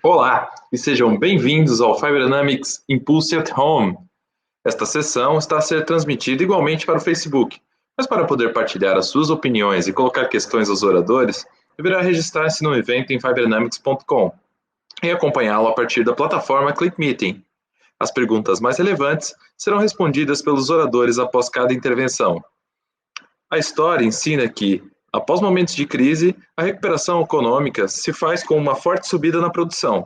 Olá e sejam bem-vindos ao Fiberdynamics Impulse at Home. Esta sessão está a ser transmitida igualmente para o Facebook, mas para poder partilhar as suas opiniões e colocar questões aos oradores, deverá registrar-se no evento em fiberdynamics.com e acompanhá-lo a partir da plataforma ClickMeeting. As perguntas mais relevantes serão respondidas pelos oradores após cada intervenção. A história ensina que, após momentos de crise, a recuperação econômica se faz com uma forte subida na produção,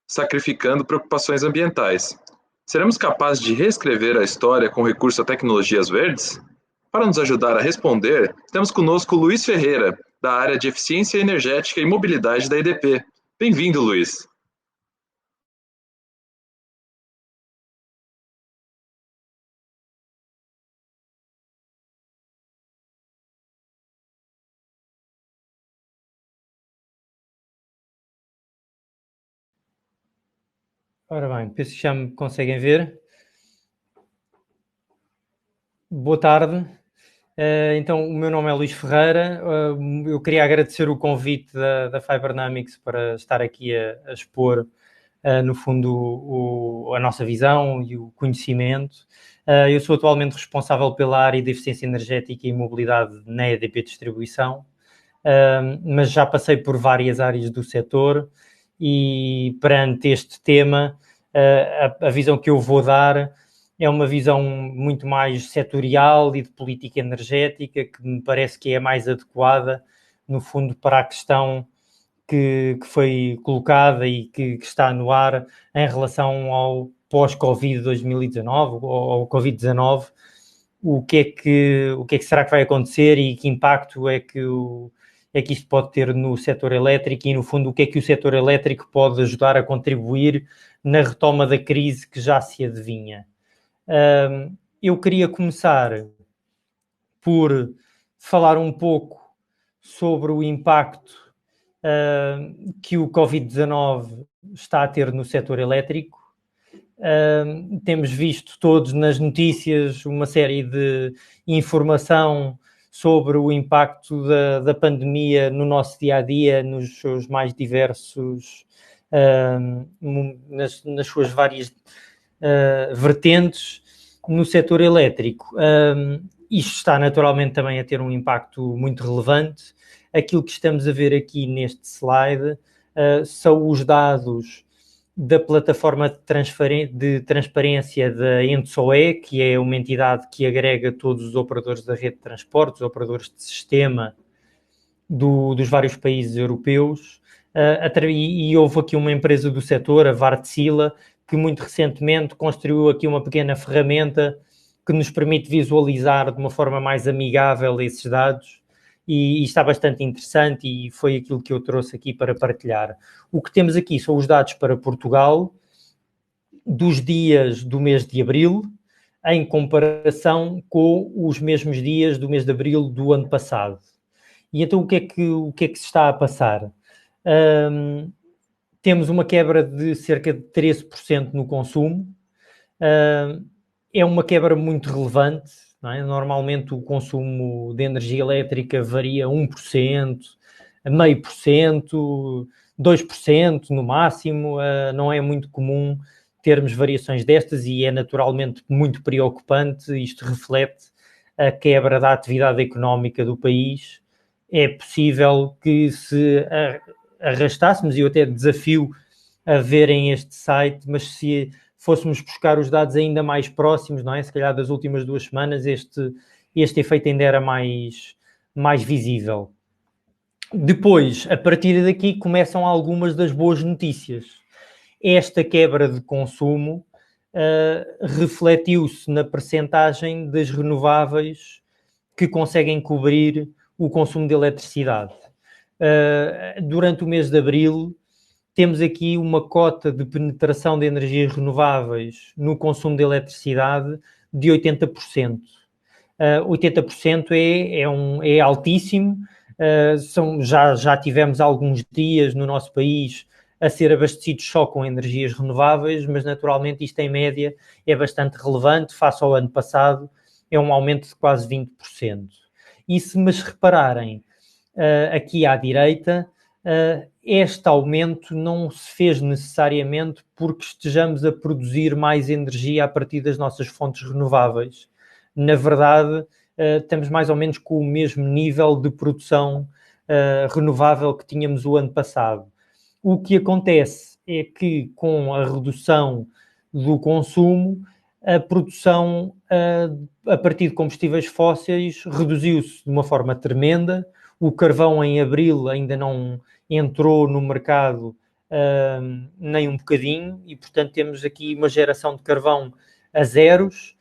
sacrificando preocupações ambientais. Seremos capazes de reescrever a história com recurso a tecnologias verdes? Para nos ajudar a responder, temos conosco Luiz Ferreira, da área de Eficiência Energética e Mobilidade da EDP. Bem-vindo, Luiz. Ora bem, penso que já me conseguem ver. Boa tarde. Então, o meu nome é Luís Ferreira. Eu queria agradecer o convite da Fiberdynamics para estar aqui a expor, no fundo, a nossa visão e o conhecimento. Eu sou atualmente responsável pela área de eficiência energética e mobilidade na EDP Distribuição, mas já passei por várias áreas do setor e perante este tema, a visão que eu vou dar é uma visão muito mais setorial e de política energética, que me parece que é mais adequada, no fundo, para a questão que foi colocada e que está no ar em relação ao pós-Covid 2019, ou ao Covid-19, o que é que será que vai acontecer e que impacto é que isto pode ter no setor elétrico e, no fundo, o que é que o setor elétrico pode ajudar a contribuir na retoma da crise que já se adivinha. Eu queria começar por falar um pouco sobre o impacto que o Covid-19 está a ter no setor elétrico. Temos visto todos nas notícias uma série de informação sobre o impacto da pandemia no nosso dia-a-dia, nos seus mais diversos, nas suas várias vertentes no setor elétrico. Isto está naturalmente também a ter um impacto muito relevante. Aquilo que estamos a ver aqui neste slide são os dados da plataforma de transparência da ENTSO-E, que é uma entidade que agrega todos os operadores da rede de transportes, operadores de sistema dos vários países europeus. E houve aqui uma empresa do setor, a Wärtsilä, que muito recentemente construiu aqui uma pequena ferramenta que nos permite visualizar de uma forma mais amigável esses dados, e está bastante interessante, e foi aquilo que eu trouxe aqui para partilhar. O que temos aqui são os dados para Portugal dos dias do mês de abril, em comparação com os mesmos dias do mês de abril do ano passado. E então o que é que se está a passar? Temos uma quebra de cerca de 13% no consumo. É uma quebra muito relevante, não é? Normalmente o consumo de energia elétrica varia 1%, 0,5%, 2% no máximo. Não é muito comum termos variações destas e é naturalmente muito preocupante. Isto reflete a quebra da atividade económica do país. É possível que se arrastássemos, e eu até desafio a verem este site, mas se fôssemos buscar os dados ainda mais próximos, não é? Se calhar das últimas 2 semanas, este efeito ainda era mais visível. Depois, a partir daqui, começam algumas das boas notícias. Esta quebra de consumo refletiu-se na percentagem das renováveis que conseguem cobrir o consumo de eletricidade. Durante o mês de abril, temos aqui uma cota de penetração de energias renováveis no consumo de eletricidade de 80%. 80% é altíssimo. Já tivemos alguns dias no nosso país a ser abastecidos só com energias renováveis, mas naturalmente isto em média é bastante relevante. Face ao ano passado, é um aumento de quase 20%. E se me repararem aqui à direita, este aumento não se fez necessariamente porque estejamos a produzir mais energia a partir das nossas fontes renováveis. Na verdade, estamos mais ou menos com o mesmo nível de produção renovável que tínhamos o ano passado. O que acontece é que, com a redução do consumo, a produção a partir de combustíveis fósseis reduziu-se de uma forma tremenda. O carvão em abril ainda não entrou no mercado nem um bocadinho e, portanto, temos aqui uma geração de carvão a zeros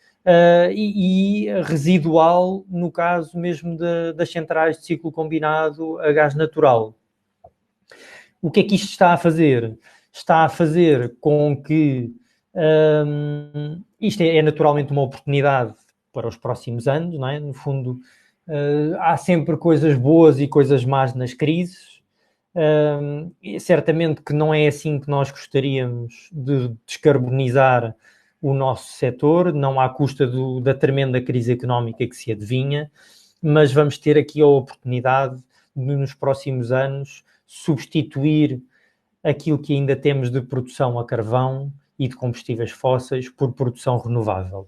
e residual no caso mesmo das centrais de ciclo combinado a gás natural. O que é que isto está a fazer? Está a fazer com que isto é naturalmente uma oportunidade para os próximos anos, não é? No fundo, há sempre coisas boas e coisas más nas crises. Certamente que não é assim que nós gostaríamos de descarbonizar o nosso setor, não à custa da tremenda crise económica que se adivinha, mas vamos ter aqui a oportunidade de, nos próximos anos, substituir aquilo que ainda temos de produção a carvão e de combustíveis fósseis por produção renovável.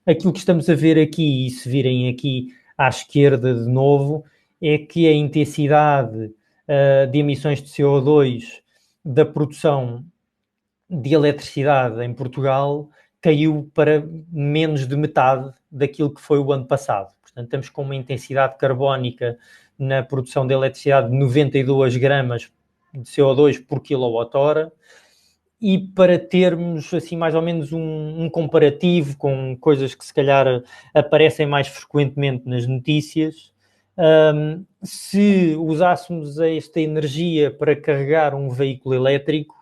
Aquilo que estamos a ver aqui, e se virem aqui à esquerda de novo, é que a intensidade de emissões de CO2 da produção de eletricidade em Portugal caiu para menos de metade daquilo que foi o ano passado. Portanto, estamos com uma intensidade carbónica na produção de eletricidade de 92 gramas de CO2 por quilowatt-hora, e para termos assim mais ou menos um comparativo com coisas que se calhar aparecem mais frequentemente nas notícias, se usássemos esta energia para carregar um veículo elétrico,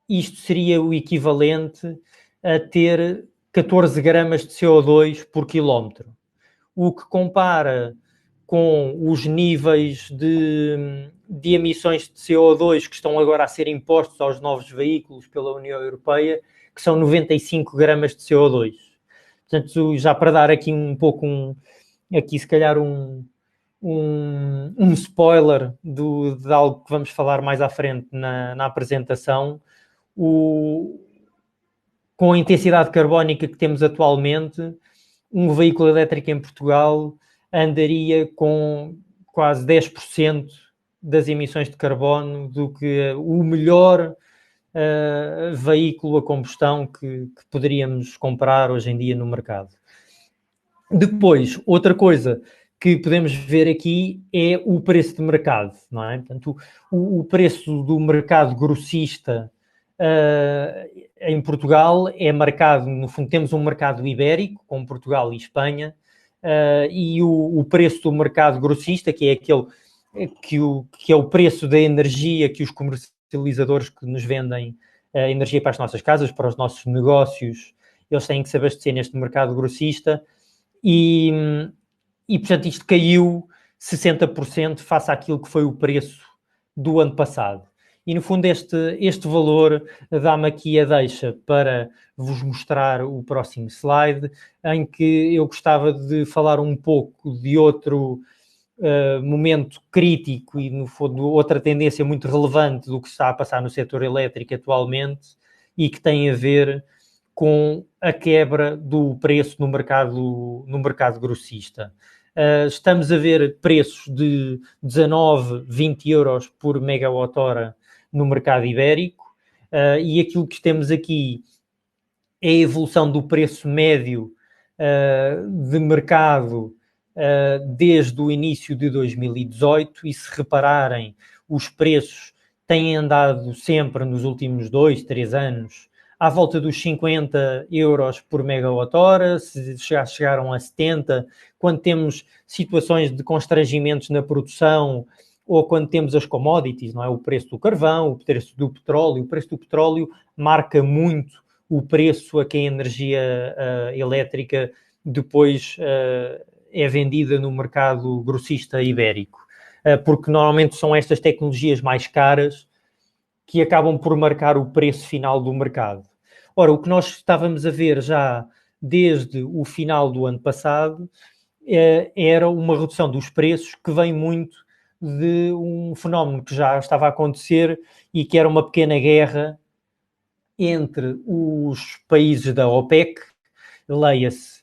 isto seria o equivalente a ter 14 gramas de CO2 por quilómetro, o que compara com os níveis de emissões de CO2 que estão agora a ser impostos aos novos veículos pela União Europeia, que são 95 gramas de CO2. Portanto, já para dar aqui um pouco, aqui se calhar um spoiler de algo que vamos falar mais à frente na apresentação, com a intensidade carbónica que temos atualmente, um veículo elétrico em Portugal andaria com quase 10% das emissões de carbono do que o melhor veículo a combustão que poderíamos comprar hoje em dia no mercado. Depois, outra coisa que podemos ver aqui é o preço de mercado, não é? Portanto, o preço do mercado grossista em Portugal é marcado, no fundo, temos um mercado ibérico, com Portugal e Espanha, e o preço do mercado grossista, que é aquele que é o preço da energia que os comercializadores que nos vendem energia para as nossas casas, para os nossos negócios, eles têm que se abastecer neste mercado grossista, e portanto isto caiu 60% face àquilo que foi o preço do ano passado. E no fundo este valor dá-me aqui a deixa para vos mostrar o próximo slide, em que eu gostava de falar um pouco de outro momento crítico e, no fundo, outra tendência muito relevante do que está a passar no setor elétrico atualmente e que tem a ver com a quebra do preço no mercado grossista. Estamos a ver preços de 19, 20 euros por megawatt-hora no mercado ibérico, e aquilo que temos aqui é a evolução do preço médio de mercado desde o início de 2018, e se repararem, os preços têm andado sempre nos últimos 2, 3 anos à volta dos 50 euros por megawatt-hora, já chegaram a 70, quando temos situações de constrangimentos na produção ou quando temos as commodities, não é? O preço do carvão, o preço do petróleo. O preço do petróleo marca muito o preço a que a energia elétrica depois é vendida no mercado grossista ibérico, porque normalmente são estas tecnologias mais caras que acabam por marcar o preço final do mercado. Ora, o que nós estávamos a ver já desde o final do ano passado era uma redução dos preços que vem muito de um fenómeno que já estava a acontecer e que era uma pequena guerra entre os países da OPEC, leia-se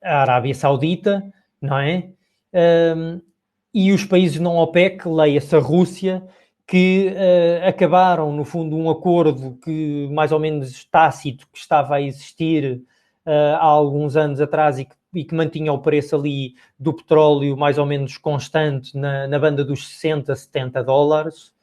a Arábia Saudita, não é? E os países não OPEC, leia-se a Rússia, que acabaram, no fundo, um acordo que mais ou menos tácito que estava a existir há alguns anos atrás e que mantinha o preço ali do petróleo mais ou menos constante na banda dos 60, 70 dólares.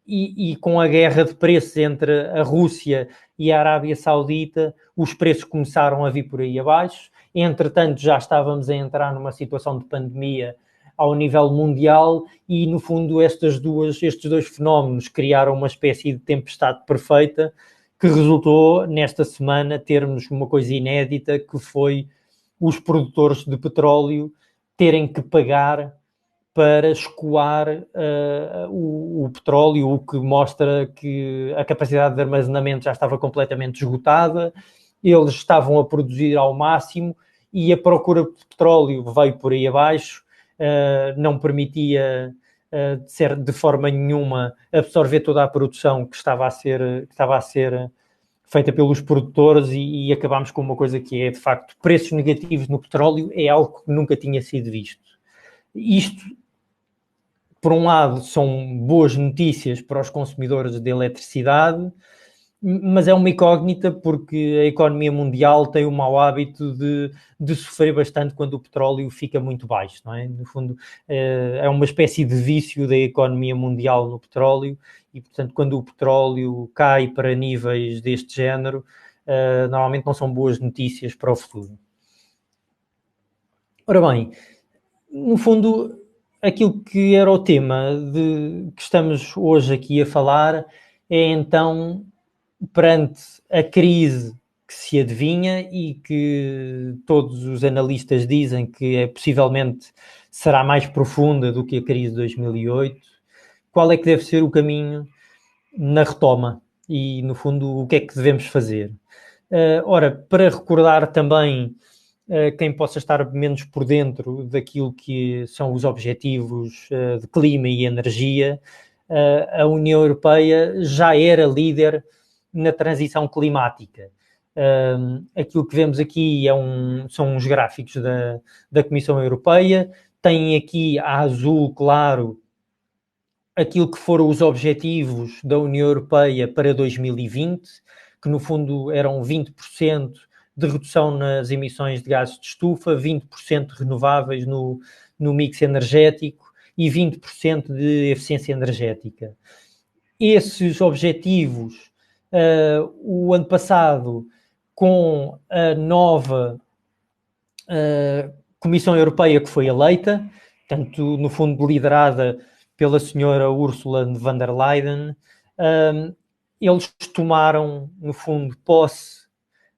E com a guerra de preços entre a Rússia e a Arábia Saudita, os preços começaram a vir por aí abaixo. Entretanto, já estávamos a entrar numa situação de pandemia ao nível mundial e, no fundo, estes dois fenómenos criaram uma espécie de tempestade perfeita que resultou, nesta semana, termos uma coisa inédita, que foi os produtores de petróleo terem que pagar para escoar o petróleo, o que mostra que a capacidade de armazenamento já estava completamente esgotada, eles estavam a produzir ao máximo e a procura de petróleo veio por aí abaixo, não permitia de forma nenhuma absorver toda a produção que estava a ser feita pelos produtores e acabámos com uma coisa que é, de facto, preços negativos no petróleo é algo que nunca tinha sido visto. Isto, por um lado, são boas notícias para os consumidores de eletricidade, mas é uma incógnita porque a economia mundial tem o mau hábito de sofrer bastante quando o petróleo fica muito baixo, não é? No fundo, é uma espécie de vício da economia mundial no petróleo e, portanto, quando o petróleo cai para níveis deste género, normalmente não são boas notícias para o futuro. Ora bem, no fundo, aquilo que era o tema que estamos hoje aqui a falar é então, perante a crise que se adivinha e que todos os analistas dizem que possivelmente será mais profunda do que a crise de 2008, qual é que deve ser o caminho na retoma e, no fundo, o que é que devemos fazer? Ora, para recordar também quem possa estar menos por dentro daquilo que são os objetivos de clima e energia, a União Europeia já era líder na transição climática. Aquilo que vemos aqui são os gráficos da Comissão Europeia. Tem aqui a azul claro aquilo que foram os objetivos da União Europeia para 2020, que no fundo eram 20% de redução nas emissões de gases de estufa, 20% renováveis no mix energético e 20% de eficiência energética. Esses objetivos, o ano passado, com a nova Comissão Europeia que foi eleita, tanto no fundo liderada pela senhora Ursula von der Leyen, eles tomaram, no fundo, posse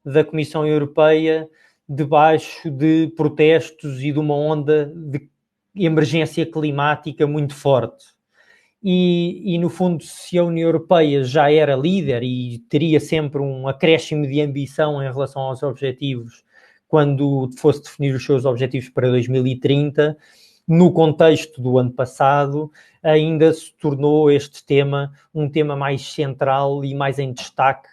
da Comissão Europeia debaixo de protestos e de uma onda de emergência climática muito forte. E, no fundo, se a União Europeia já era líder e teria sempre um acréscimo de ambição em relação aos objetivos quando fosse definir os seus objetivos para 2030, no contexto do ano passado, ainda se tornou este tema um tema mais central e mais em destaque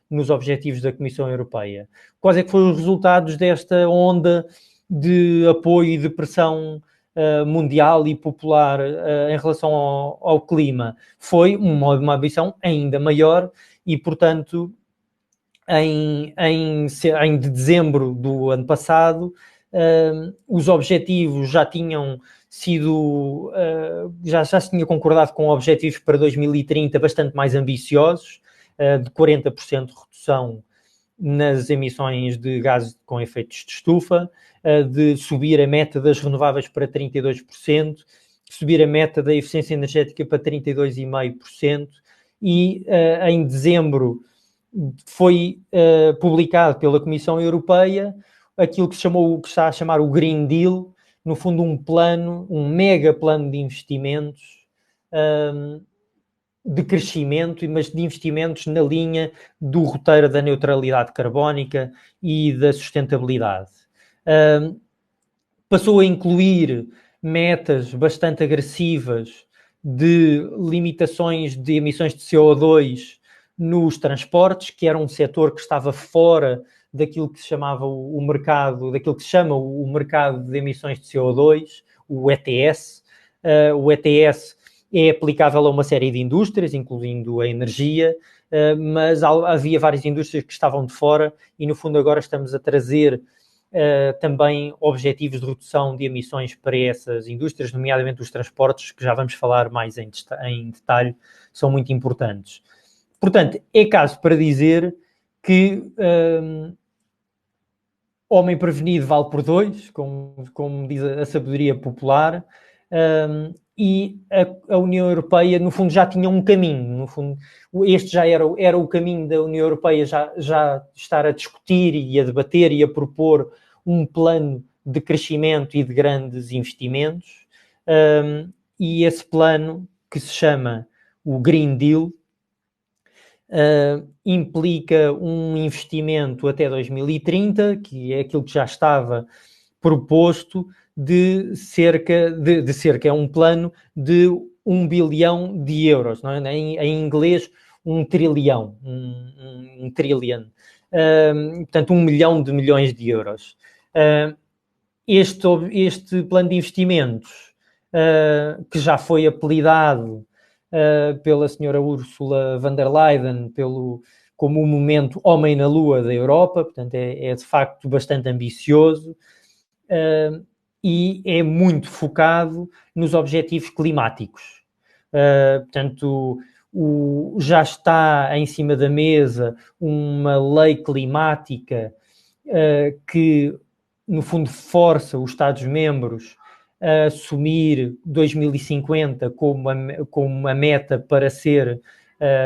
nos objetivos da Comissão Europeia. Quais é que foram os resultados desta onda de apoio e de pressão mundial e popular em relação ao clima? Foi uma ambição ainda maior e, portanto, em dezembro do ano passado, os objetivos já tinham sido, já se tinha concordado com objetivos para 2030 bastante mais ambiciosos, de 40% de redução nas emissões de gases com efeitos de estufa, de subir a meta das renováveis para 32%, subir a meta da eficiência energética para 32,5%, e em dezembro foi publicado pela Comissão Europeia aquilo que que está a chamar o Green Deal, no fundo um mega plano de investimentos, de crescimento, mas de investimentos na linha do roteiro da neutralidade carbónica e da sustentabilidade. Passou a incluir metas bastante agressivas de limitações de emissões de CO2 nos transportes, que era um setor que estava fora daquilo que se chamava o mercado, daquilo que se chama o mercado de emissões de CO2, o ETS. O ETS é aplicável a uma série de indústrias, incluindo a energia, mas havia várias indústrias que estavam de fora e, no fundo, agora estamos a trazer também objetivos de redução de emissões para essas indústrias, nomeadamente os transportes, que já vamos falar mais em detalhe, são muito importantes. Portanto, é caso para dizer que homem prevenido vale por dois, como diz a sabedoria popular, e a União Europeia, no fundo, já tinha um caminho. No fundo, este já era o caminho da União Europeia já estar a discutir e a debater e a propor um plano de crescimento e de grandes investimentos. E esse plano, que se chama o Green Deal, implica um investimento até 2030, que é aquilo que já estava proposto, de cerca, é um plano de 1 bilhão de euros, não é? Em inglês, 1 trilhão, um trillion, portanto, 1 milhão de milhões de euros. Este plano de investimentos, que já foi apelidado pela senhora Ursula von der Leyen como o momento Homem na Lua da Europa, portanto é de facto bastante ambicioso e é muito focado nos objetivos climáticos. Portanto, já está em cima da mesa uma lei climática que, no fundo, força os Estados-membros a assumir 2050 como uma meta para ser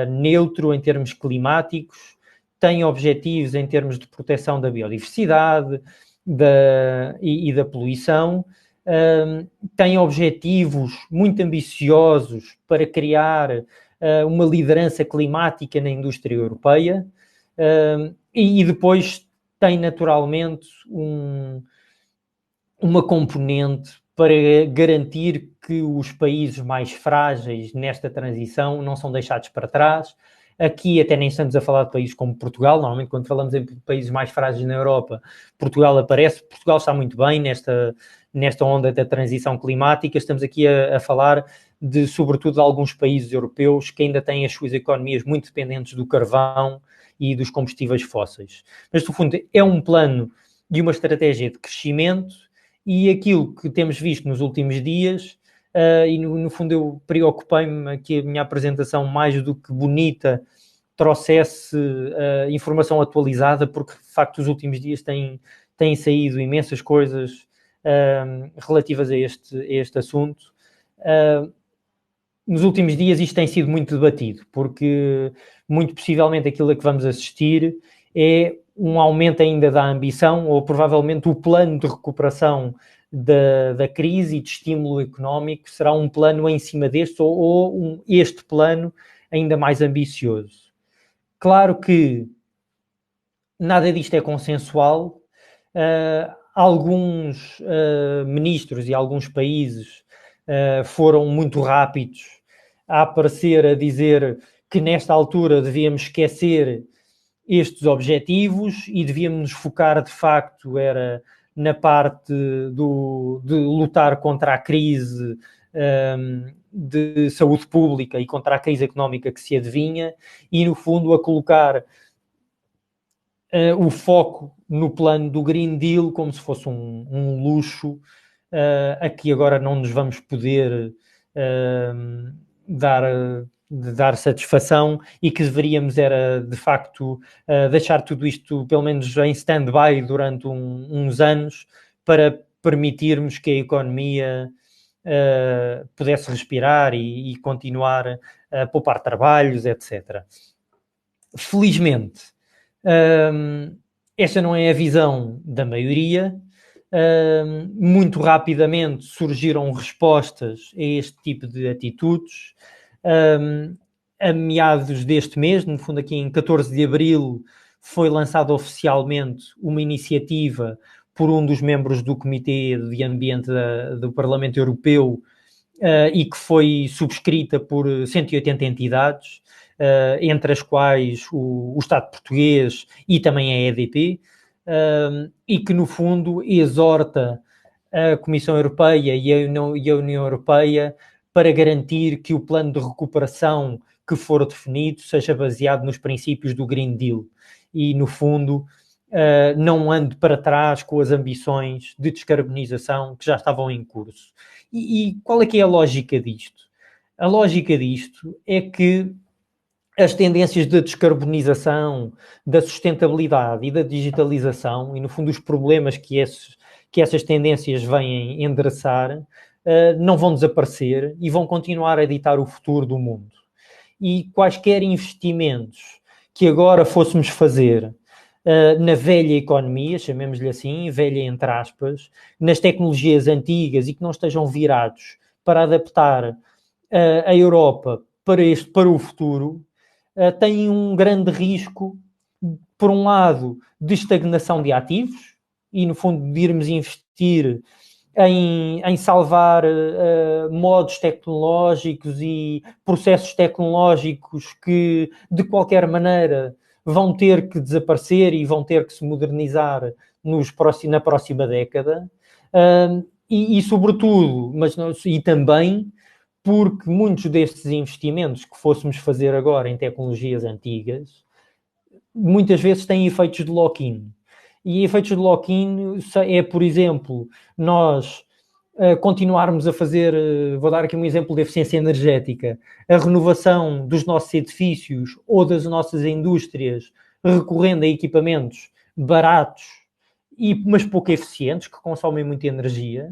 neutro em termos climáticos, tem objetivos em termos de proteção da biodiversidade e da poluição, tem objetivos muito ambiciosos para criar uma liderança climática na indústria europeia, e depois tem naturalmente uma componente para garantir que os países mais frágeis nesta transição não são deixados para trás. Aqui até nem estamos a falar de países como Portugal. Normalmente, quando falamos em países mais frágeis na Europa, Portugal aparece. Portugal está muito bem nesta onda da transição climática. Estamos aqui a falar sobretudo, de alguns países europeus que ainda têm as suas economias muito dependentes do carvão e dos combustíveis fósseis. Mas, no fundo, é um plano de uma estratégia de crescimento. E aquilo que temos visto nos últimos dias, e no fundo eu preocupei-me que a minha apresentação, mais do que bonita, trouxesse informação atualizada, porque de facto os últimos dias têm saído imensas coisas relativas a este assunto. Nos últimos dias isto tem sido muito debatido, porque muito possivelmente aquilo a que vamos assistir é um aumento ainda da ambição, ou provavelmente o plano de recuperação da crise e de estímulo económico será um plano em cima deste, ou este plano ainda mais ambicioso. Claro que nada disto é consensual. Alguns ministros e alguns países foram muito rápidos a aparecer a dizer que nesta altura devíamos esquecer estes objetivos e devíamos nos focar de facto era na parte de lutar contra a crise de saúde pública e contra a crise económica que se adivinha, e no fundo a colocar o foco no plano do Green Deal como se fosse um luxo a que agora não nos vamos poder dar satisfação, e que deveríamos era de facto deixar tudo isto pelo menos em stand-by durante uns anos, para permitirmos que a economia pudesse respirar e continuar a poupar trabalhos, etc. Felizmente, esta não é a visão da maioria. Muito rapidamente surgiram respostas a este tipo de atitudes. A meados deste mês, no fundo aqui em 14 de abril, foi lançada oficialmente uma iniciativa por um dos membros do Comitê de Ambiente do Parlamento Europeu e que foi subscrita por 180 entidades, entre as quais o Estado português e também a EDP, e que, no fundo, exorta a Comissão Europeia e a União Europeia para garantir que o plano de recuperação que for definido seja baseado nos princípios do Green Deal e, no fundo, não ande para trás com as ambições de descarbonização que já estavam em curso. E qual é que é a lógica disto? A lógica disto é que as tendências da descarbonização, da sustentabilidade e da digitalização, e no fundo os problemas que essas tendências vêm endereçar, não vão desaparecer e vão continuar a ditar o futuro do mundo. E quaisquer investimentos que agora fôssemos fazer na velha economia, chamemos-lhe assim, velha entre aspas, nas tecnologias antigas e que não estejam virados para adaptar a Europa para o futuro, têm um grande risco, por um lado, de estagnação de ativos e, no fundo, de irmos investir em salvar modos tecnológicos e processos tecnológicos que, de qualquer maneira, vão ter que desaparecer e vão ter que se modernizar na próxima década. E sobretudo, e também porque muitos destes investimentos que fôssemos fazer agora em tecnologias antigas, muitas vezes têm efeitos de lock-in. E efeitos de lock-in é, por exemplo, nós continuarmos a fazer, vou dar aqui um exemplo de eficiência energética, a renovação dos nossos edifícios ou das nossas indústrias, recorrendo a equipamentos baratos, mas pouco eficientes, que consomem muita energia,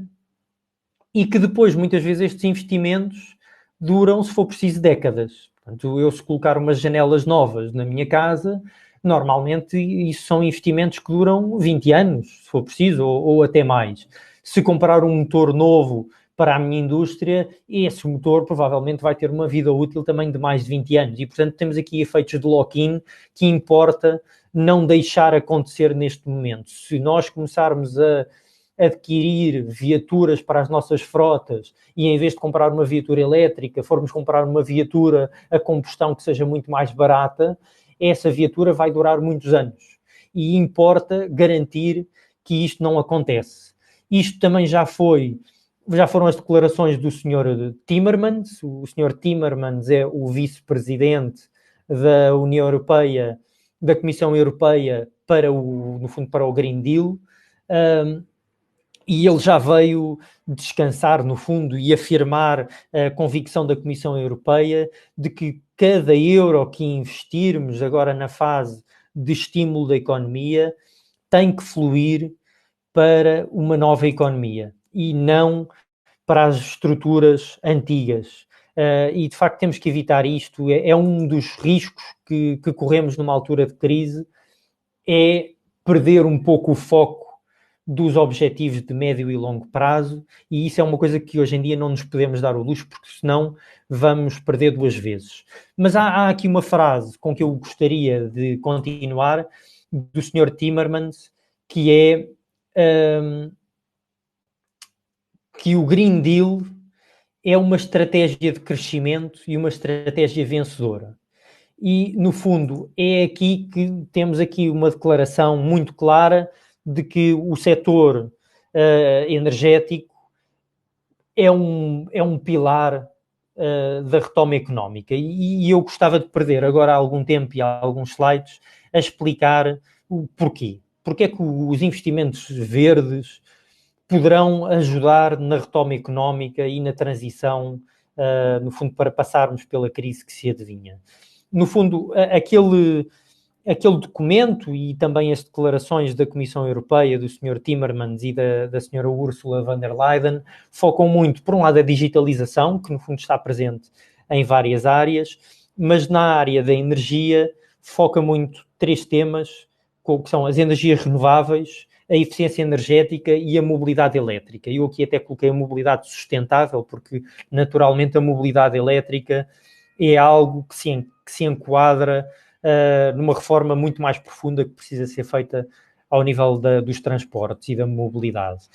e que depois, muitas vezes, estes investimentos duram, se for preciso, décadas. Portanto, eu se colocar umas janelas novas na minha casa, normalmente isso são investimentos que duram 20 anos, se for preciso, ou até mais. Se comprar um motor novo para a minha indústria, esse motor provavelmente vai ter uma vida útil também de mais de 20 anos. E, portanto, temos aqui efeitos de lock-in que importa não deixar acontecer neste momento. Se nós começarmos a adquirir viaturas para as nossas frotas e, em vez de comprar uma viatura elétrica, formos comprar uma viatura a combustão que seja muito mais barata, essa viatura vai durar muitos anos. E importa garantir que isto não acontece. Isto também já foram as declarações do Sr. Timmermans. O Sr. Timmermans é o vice-presidente da União Europeia, da Comissão Europeia, no fundo, para o Green Deal. E ele já veio descansar, no fundo, e afirmar a convicção da Comissão Europeia de que cada euro que investirmos agora na fase de estímulo da economia tem que fluir para uma nova economia e não para as estruturas antigas. E, de facto, temos que evitar isto. É um dos riscos que corremos numa altura de crise, é perder um pouco o foco dos objetivos de médio e longo prazo, e isso é uma coisa que hoje em dia não nos podemos dar o luxo, porque senão vamos perder duas vezes. Mas há aqui uma frase com que eu gostaria de continuar, do Sr. Timmermans, que é que o Green Deal é uma estratégia de crescimento e uma estratégia vencedora. E, no fundo, é aqui que temos aqui uma declaração muito clara de que o setor energético é um pilar da retoma económica. E eu gostava de perder agora algum tempo e alguns slides a explicar o porquê. Porque é que os investimentos verdes poderão ajudar na retoma económica e na transição, no fundo, para passarmos pela crise que se adivinha. No fundo, aquele documento e também as declarações da Comissão Europeia, do Sr. Timmermans e da Sra. Ursula von der Leyen, focam muito, por um lado, a digitalização, que no fundo está presente em várias áreas, mas na área da energia foca muito 3 temas, que são as energias renováveis, a eficiência energética e a mobilidade elétrica. Eu aqui até coloquei a mobilidade sustentável, porque naturalmente a mobilidade elétrica é algo que se enquadra numa reforma muito mais profunda que precisa ser feita ao nível dos transportes e da mobilidade.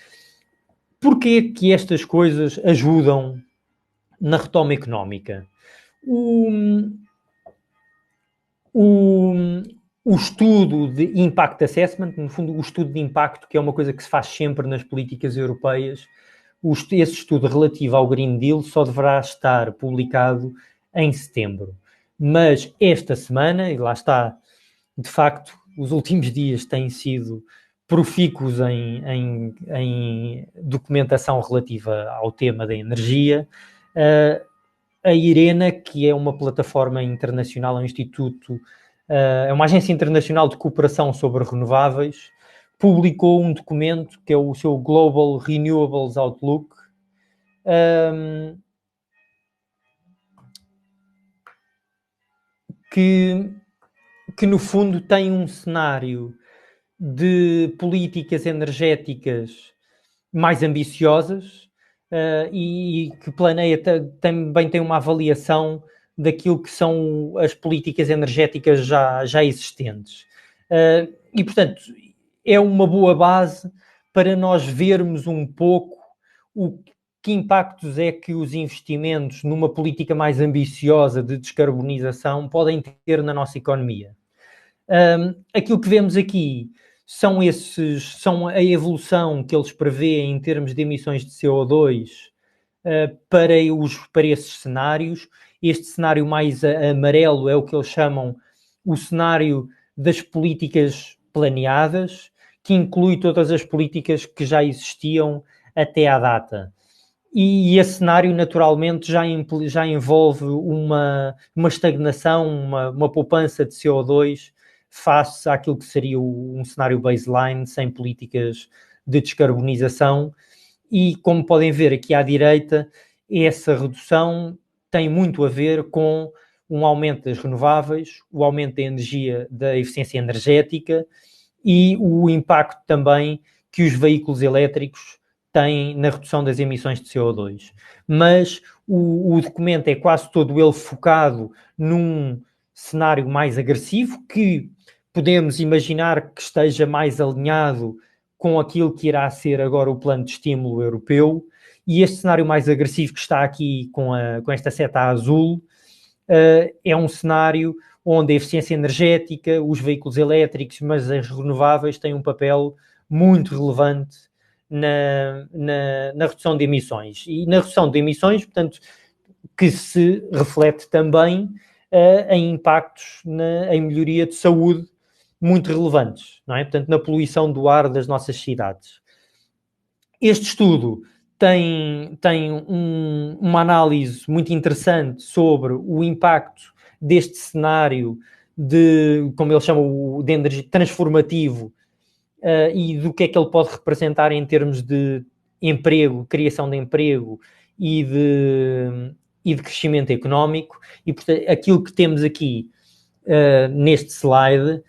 Porquê que estas coisas ajudam na retoma económica? O estudo de Impact Assessment, no fundo, o estudo de impacto, que é uma coisa que se faz sempre nas políticas europeias, esse estudo relativo ao Green Deal só deverá estar publicado em setembro. Mas esta semana, e lá está, de facto, os últimos dias têm sido profícuos em documentação relativa ao tema da energia. A IRENA, que é uma plataforma internacional, um instituto, é uma agência internacional de cooperação sobre renováveis, publicou um documento que é o seu Global Renewables Outlook, que no fundo tem um cenário de políticas energéticas mais ambiciosas e que planeia, também tem uma avaliação daquilo que são as políticas energéticas já existentes. E, portanto, é uma boa base para nós vermos um pouco que impactos é que os investimentos numa política mais ambiciosa de descarbonização podem ter na nossa economia. Aquilo que vemos aqui são a evolução que eles prevêem em termos de emissões de CO2 para esses cenários. Este cenário mais amarelo é o que eles chamam o cenário das políticas planeadas, que inclui todas as políticas que já existiam até à data. E esse cenário, naturalmente, já envolve uma estagnação, uma poupança de CO2 face àquilo que seria um cenário baseline, sem políticas de descarbonização. E, como podem ver aqui à direita, essa redução tem muito a ver com um aumento das renováveis, o aumento da energia, da eficiência energética e o impacto também que os veículos elétricos têm na redução das emissões de CO2. Mas o documento é quase todo ele focado num cenário mais agressivo, que podemos imaginar que esteja mais alinhado com aquilo que irá ser agora o plano de estímulo europeu. E este cenário mais agressivo que está aqui com esta seta azul é um cenário onde a eficiência energética, os veículos elétricos, mas as renováveis têm um papel muito relevante na redução de emissões. E na redução de emissões, portanto, que se reflete também em impactos em melhoria de saúde muito relevantes, não é? Portanto, na poluição do ar das nossas cidades. Este estudo tem uma análise muito interessante sobre o impacto deste cenário de, como eles chamam, de energia transformativo e do que é que ele pode representar em termos de emprego, criação de emprego e de crescimento económico. E, portanto, aquilo que temos aqui neste slide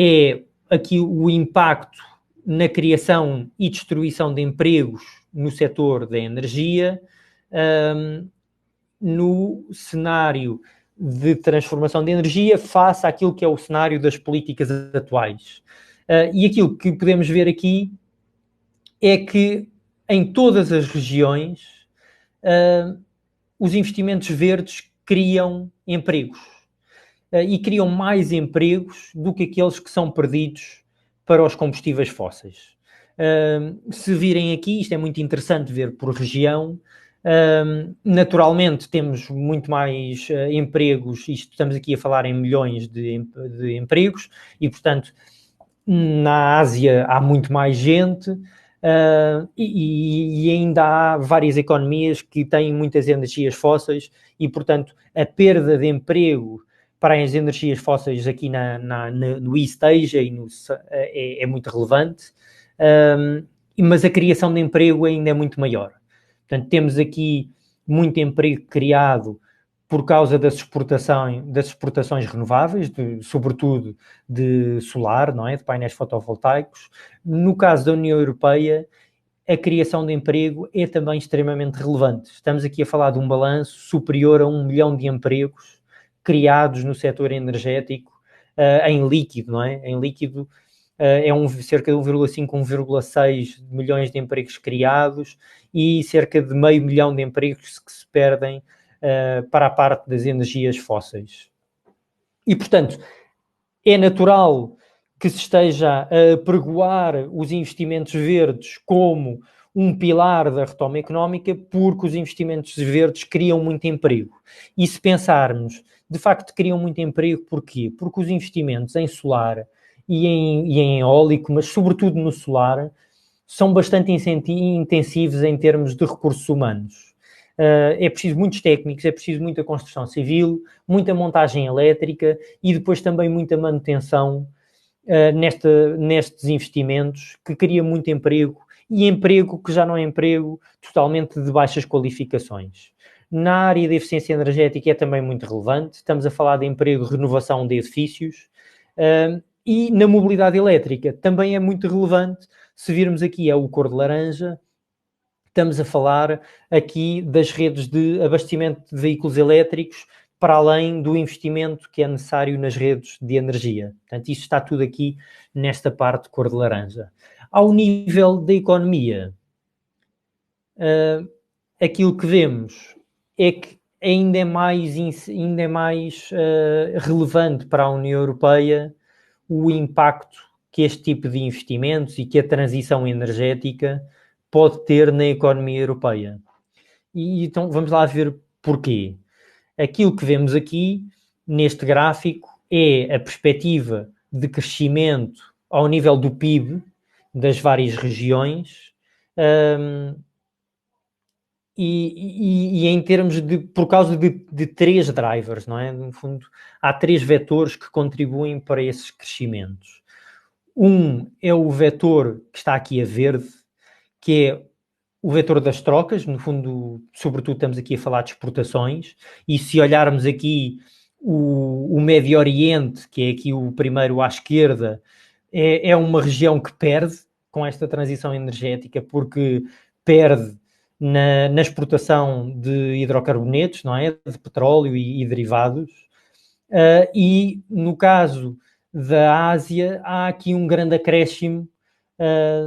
é aqui o impacto na criação e destruição de empregos no setor da energia, no cenário de transformação de energia face àquilo que é o cenário das políticas atuais. E aquilo que podemos ver aqui é que em todas as regiões os investimentos verdes criam empregos e criam mais empregos do que aqueles que são perdidos para os combustíveis fósseis. Se virem aqui, isto é muito interessante ver por região. Naturalmente temos muito mais empregos, isto estamos aqui a falar em milhões de empregos, e portanto na Ásia há muito mais gente e ainda há várias economias que têm muitas energias fósseis e portanto a perda de emprego para as energias fósseis aqui no East Asia é muito relevante, mas a criação de emprego ainda é muito maior. Portanto, temos aqui muito emprego criado por causa das exportações renováveis, sobretudo de solar, não é? De painéis fotovoltaicos. No caso da União Europeia, a criação de emprego é também extremamente relevante. Estamos aqui a falar de um balanço superior a 1 milhão de empregos criados no setor energético em líquido, não é? Em líquido, cerca de 1,5, 1,6 milhões de empregos criados e cerca de meio milhão de empregos que se perdem para a parte das energias fósseis. E, portanto, é natural que se esteja a pregoar os investimentos verdes como um pilar da retoma económica, porque os investimentos verdes criam muito emprego. E se pensarmos, de facto criam muito emprego, porquê? Porque os investimentos em solar e em eólico, mas sobretudo no solar, são bastante intensivos em termos de recursos humanos. É preciso muitos técnicos, é preciso muita construção civil, muita montagem elétrica e depois também muita manutenção nestes investimentos, que cria muito emprego, e emprego que já não é emprego totalmente de baixas qualificações. Na área da eficiência energética é também muito relevante, estamos a falar de emprego, renovação de edifícios, e na mobilidade elétrica também é muito relevante. Se virmos aqui o cor de laranja, estamos a falar aqui das redes de abastecimento de veículos elétricos, para além do investimento que é necessário nas redes de energia. Portanto, isso está tudo aqui nesta parte de cor de laranja. Ao nível da economia, aquilo que vemos é que ainda é mais relevante para a União Europeia o impacto que este tipo de investimentos e que a transição energética pode ter na economia europeia. E então vamos lá ver porquê. Aquilo que vemos aqui neste gráfico é a perspectiva de crescimento ao nível do PIB das várias regiões, e em termos de, por causa de três drivers, não é? No fundo, há três vetores que contribuem para esses crescimentos. Um é o vetor que está aqui a verde, que é o vetor das trocas. No fundo, sobretudo estamos aqui a falar de exportações, e se olharmos aqui o Médio Oriente, que é aqui o primeiro à esquerda, é uma região que perde com esta transição energética, porque perde na exportação de hidrocarbonetos, não é? De petróleo e derivados. E no caso da Ásia, há aqui um grande acréscimo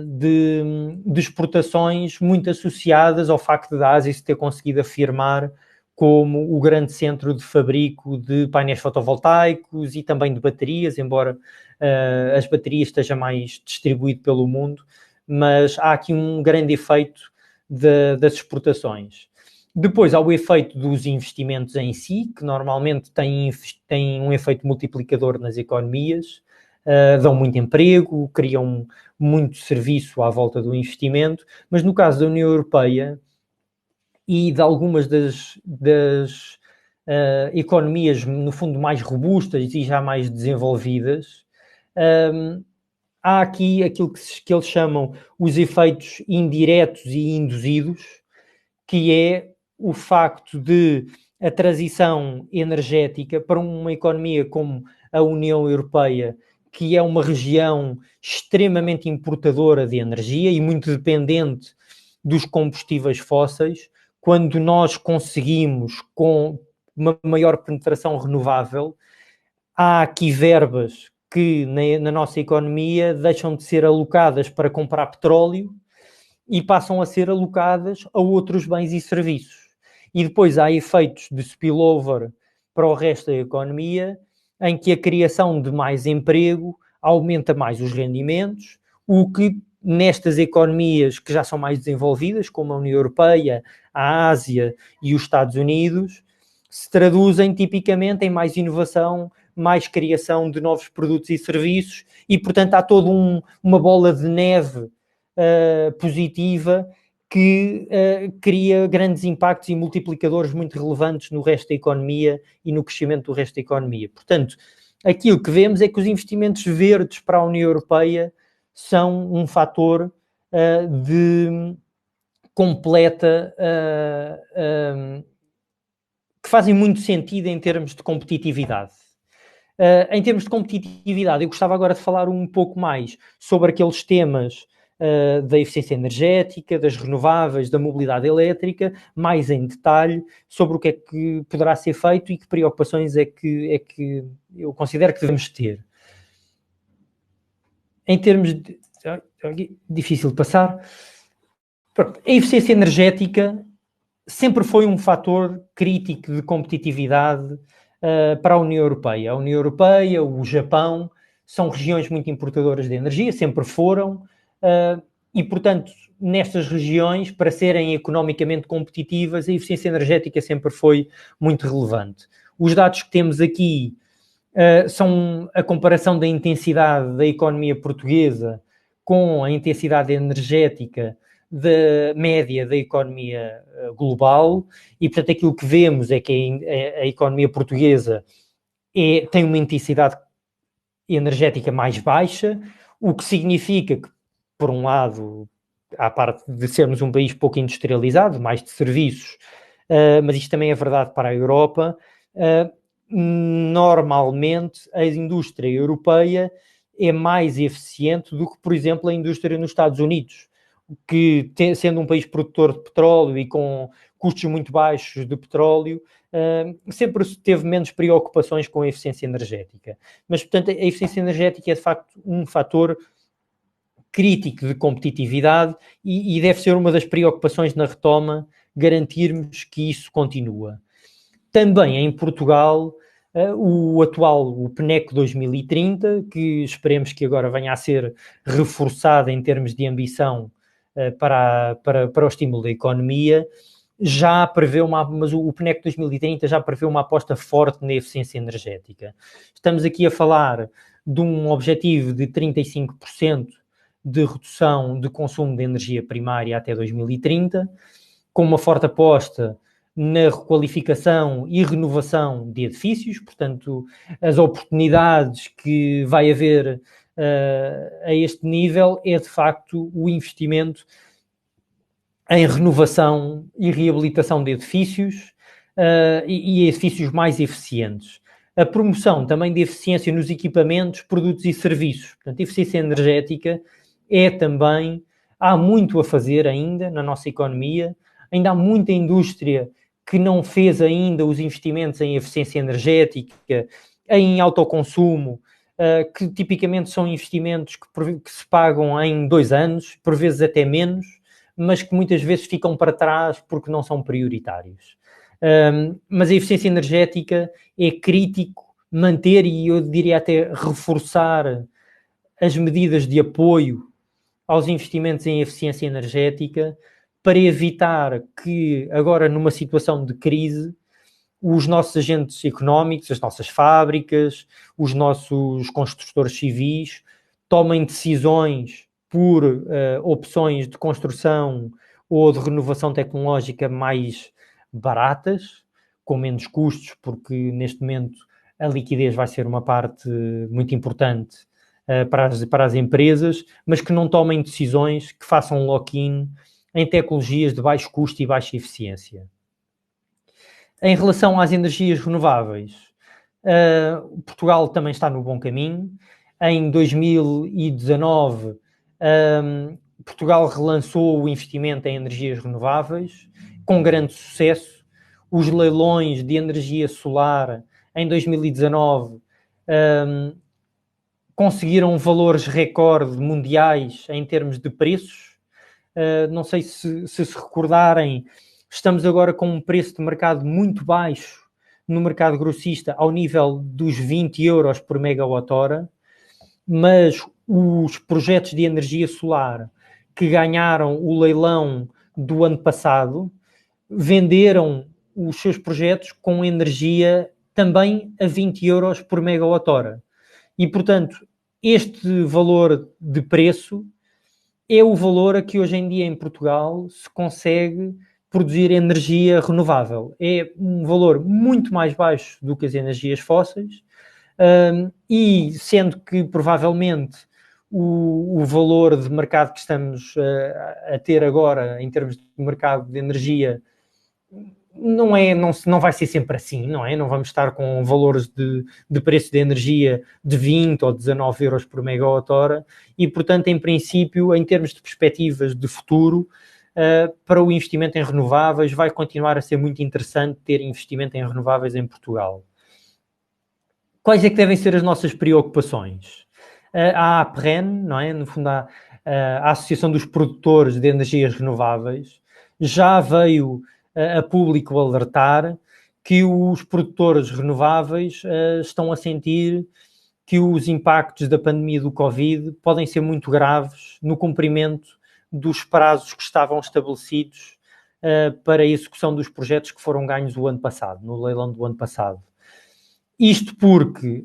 de exportações muito associadas ao facto da Ásia se ter conseguido afirmar como o grande centro de fabrico de painéis fotovoltaicos e também de baterias, embora as baterias esteja mais distribuído pelo mundo, mas há aqui um grande efeito das exportações. Depois há o efeito dos investimentos em si, que normalmente têm um efeito multiplicador nas economias, dão muito emprego, criam muito serviço à volta do investimento, mas no caso da União Europeia e de algumas das economias, no fundo, mais robustas e já mais desenvolvidas, há aqui aquilo que eles chamam os efeitos indiretos e induzidos, que é o facto de a transição energética para uma economia como a União Europeia, que é uma região extremamente importadora de energia e muito dependente dos combustíveis fósseis, quando nós conseguimos, com uma maior penetração renovável, há aqui verbas que na nossa economia deixam de ser alocadas para comprar petróleo e passam a ser alocadas a outros bens e serviços. E depois há efeitos de spillover para o resto da economia, em que a criação de mais emprego aumenta mais os rendimentos, o que nestas economias que já são mais desenvolvidas, como a União Europeia, a Ásia e os Estados Unidos, se traduzem tipicamente em mais inovação, mais criação de novos produtos e serviços, e portanto há toda uma bola de neve positiva que cria grandes impactos e multiplicadores muito relevantes no resto da economia e no crescimento do resto da economia. Portanto, aquilo que vemos é que os investimentos verdes para a União Europeia são um fator de completa que fazem muito sentido em termos de competitividade. Em termos de competitividade, eu gostava agora de falar um pouco mais sobre aqueles temas da eficiência energética, das renováveis, da mobilidade elétrica, mais em detalhe sobre o que é que poderá ser feito e que preocupações é que eu considero que devemos ter. em termos de... Difícil de passar. A eficiência energética sempre foi um fator crítico de competitividade para a União Europeia. A União Europeia, o Japão, são regiões muito importadoras de energia, sempre foram, e, portanto, nestas regiões, para serem economicamente competitivas, a eficiência energética sempre foi muito relevante. Os dados que temos aqui são a comparação da intensidade da economia portuguesa com a intensidade energética da média da economia global, e, portanto, aquilo que vemos é que a economia portuguesa tem uma intensidade energética mais baixa, o que significa que, por um lado, à parte de sermos um país pouco industrializado, mais de serviços, mas isto também é verdade para a Europa, normalmente a indústria europeia é mais eficiente do que, por exemplo, a indústria nos Estados Unidos, que, sendo um país produtor de petróleo e com custos muito baixos de petróleo, sempre teve menos preocupações com a eficiência energética. Mas, portanto, a eficiência energética é, de facto, um fator crítico de competitividade e deve ser uma das preocupações na retoma, garantirmos que isso continua. Também em Portugal, o PNEC 2030, que esperemos que agora venha a ser reforçado em termos de ambição para o estímulo da economia, já prevê mas o PNEC 2030 já prevê uma aposta forte na eficiência energética. Estamos aqui a falar de um objetivo de 35% de redução de consumo de energia primária até 2030, com uma forte aposta na requalificação e renovação de edifícios, portanto, as oportunidades que vai haver a este nível é, de facto, o investimento em renovação e reabilitação de edifícios e edifícios mais eficientes. A promoção também de eficiência nos equipamentos, produtos e serviços. Portanto, a eficiência energética é também... Há muito a fazer ainda na nossa economia, ainda há muita indústria que não fez ainda os investimentos em eficiência energética, em autoconsumo, que tipicamente são investimentos que se pagam em 2 anos, por vezes até menos, mas que muitas vezes ficam para trás porque não são prioritários. Mas a eficiência energética é crítico manter e eu diria até reforçar as medidas de apoio aos investimentos em eficiência energética para evitar que agora numa situação de crise os nossos agentes económicos, as nossas fábricas, os nossos construtores civis tomem decisões por opções de construção ou de renovação tecnológica mais baratas, com menos custos, porque neste momento a liquidez vai ser uma parte muito importante para as empresas, mas que não tomem decisões que façam lock-in em tecnologias de baixo custo e baixa eficiência. Em relação às energias renováveis, Portugal também está no bom caminho. Em 2019, Portugal relançou o investimento em energias renováveis, com grande sucesso. Os leilões de energia solar em 2019 conseguiram valores recorde mundiais em termos de preços. Não sei se recordarem, estamos agora com um preço de mercado muito baixo no mercado grossista, ao nível dos 20 euros por megawatt-hora, mas os projetos de energia solar que ganharam o leilão do ano passado venderam os seus projetos com energia também a 20 euros por megawatt-hora. E, portanto, este valor de preço é o valor a que hoje em dia em Portugal se consegue produzir energia renovável. É um valor muito mais baixo do que as energias fósseis, e sendo que provavelmente o valor de mercado que estamos a ter agora em termos de mercado de energia não vai ser sempre assim, não é? Não vamos estar com valores de preço de energia de 20 ou 19 euros por megawatt-hora e, portanto, em princípio, em termos de perspectivas de futuro, para o investimento em renováveis vai continuar a ser muito interessante ter investimento em renováveis em Portugal. Quais é que devem ser as nossas preocupações? A APREN, não é? No fundo, a Associação dos Produtores de Energias Renováveis, já veio a público alertar que os produtores renováveis estão a sentir que os impactos da pandemia do Covid podem ser muito graves no cumprimento dos prazos que estavam estabelecidos para a execução dos projetos que foram ganhos o ano passado, no leilão do ano passado. Isto porque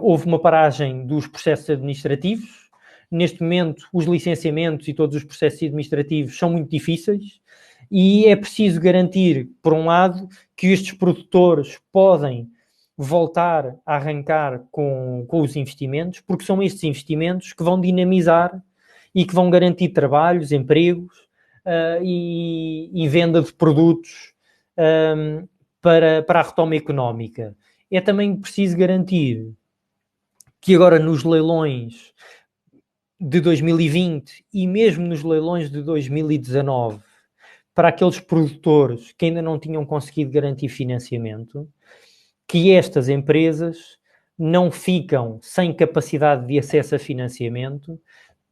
houve uma paragem dos processos administrativos. Neste momento, os licenciamentos e todos os processos administrativos são muito difíceis e é preciso garantir, por um lado, que estes produtores podem voltar a arrancar com os investimentos, porque são estes investimentos que vão dinamizar e que vão garantir trabalhos, empregos e venda de produtos para a retoma económica. É também preciso garantir que agora nos leilões de 2020 e mesmo nos leilões de 2019, para aqueles produtores que ainda não tinham conseguido garantir financiamento, que estas empresas não ficam sem capacidade de acesso a financiamento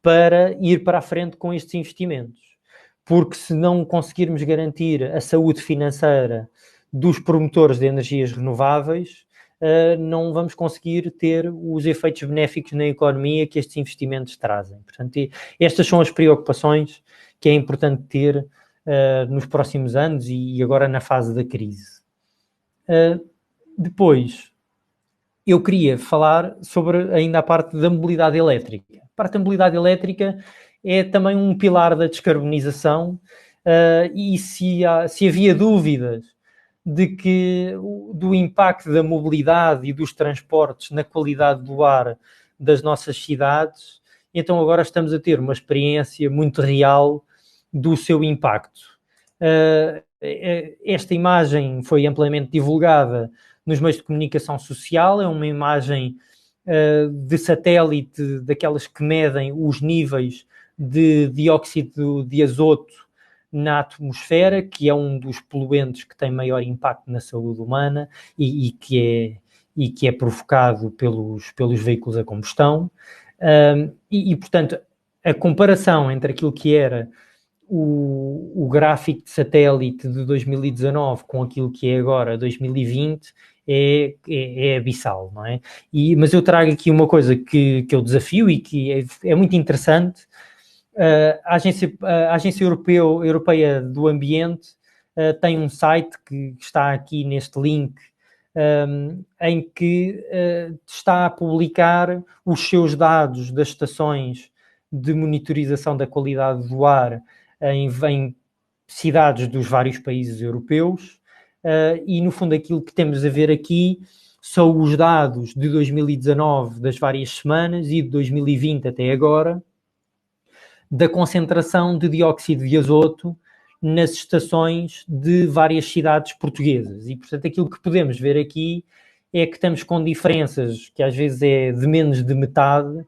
para ir para a frente com estes investimentos. Porque se não conseguirmos garantir a saúde financeira dos promotores de energias renováveis, não vamos conseguir ter os efeitos benéficos na economia que estes investimentos trazem. Portanto, estas são as preocupações que é importante ter nos próximos anos e agora na fase da crise. Depois, eu queria falar sobre ainda a parte da mobilidade elétrica. A parte da mobilidade elétrica é também um pilar da descarbonização e se havia dúvidas do impacto da mobilidade e dos transportes na qualidade do ar das nossas cidades, então agora estamos a ter uma experiência muito real do seu impacto. Esta imagem foi amplamente divulgada nos meios de comunicação social, é uma imagem de satélite, daquelas que medem os níveis de dióxido de azoto na atmosfera, que é um dos poluentes que tem maior impacto na saúde humana e que é provocado pelos veículos a combustão. Portanto, a comparação entre aquilo que era o gráfico de satélite de 2019 com aquilo que é agora 2020 é abissal, não é? Mas eu trago aqui uma coisa que eu desafio e que é muito interessante. A Agência Europeia do Ambiente tem um site que está aqui neste link, em que está a publicar os seus dados das estações de monitorização da qualidade do ar em cidades dos vários países europeus, e no fundo aquilo que temos a ver aqui são os dados de 2019 das várias semanas e de 2020 até agora, da concentração de dióxido de azoto nas estações de várias cidades portuguesas. E, portanto, aquilo que podemos ver aqui é que estamos com diferenças que às vezes é de menos de metade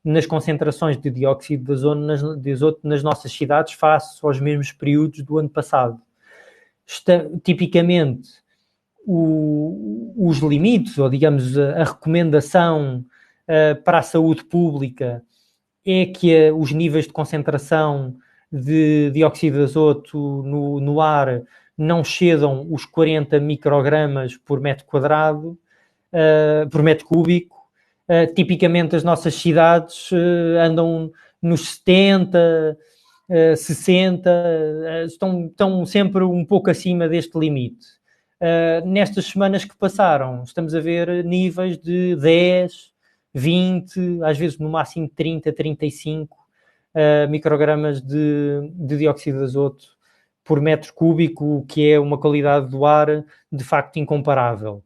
nas concentrações de dióxido de azoto nas nossas cidades face aos mesmos períodos do ano passado. Tipicamente, os limites, ou digamos a recomendação para a saúde pública é que os níveis de concentração de dióxido de azoto no ar não excedam os 40 microgramas por metro quadrado, por metro cúbico. Tipicamente as nossas cidades andam nos 70, 60, estão sempre um pouco acima deste limite. Nestas semanas que passaram, estamos a ver níveis de 10, 20, às vezes no máximo 30, 35 microgramas de dióxido de azoto por metro cúbico, que é uma qualidade do ar de facto incomparável.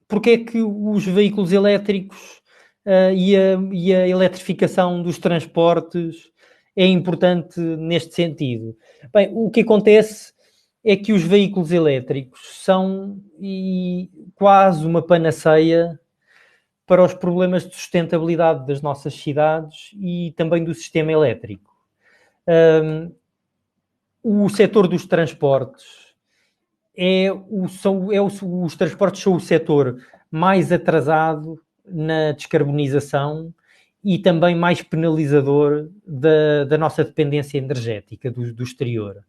Porque é que os veículos elétricos e a eletrificação dos transportes é importante neste sentido? Bem, o que acontece é que os veículos elétricos são quase uma panaceia para os problemas de sustentabilidade das nossas cidades e também do sistema elétrico. O setor dos transportes os transportes são o setor mais atrasado na descarbonização e também mais penalizador da nossa dependência energética do exterior.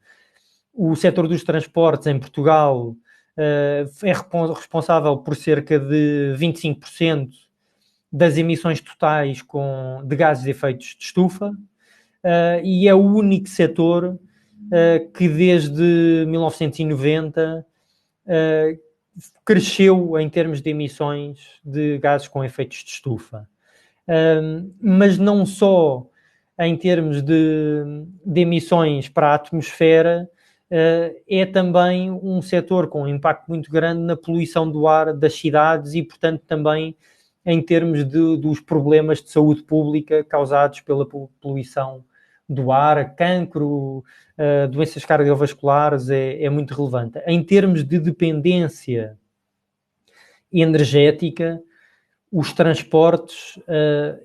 O setor dos transportes em Portugal é responsável por cerca de 25% das emissões totais de gases de efeitos de estufa e é o único setor que desde 1990 cresceu em termos de emissões de gases com efeitos de estufa. Mas não só em termos de emissões para a atmosfera, é também um setor com um impacto muito grande na poluição do ar das cidades e, portanto, também em termos dos problemas de saúde pública causados pela poluição do ar, cancro, doenças cardiovasculares, é muito relevante. Em termos de dependência energética, os transportes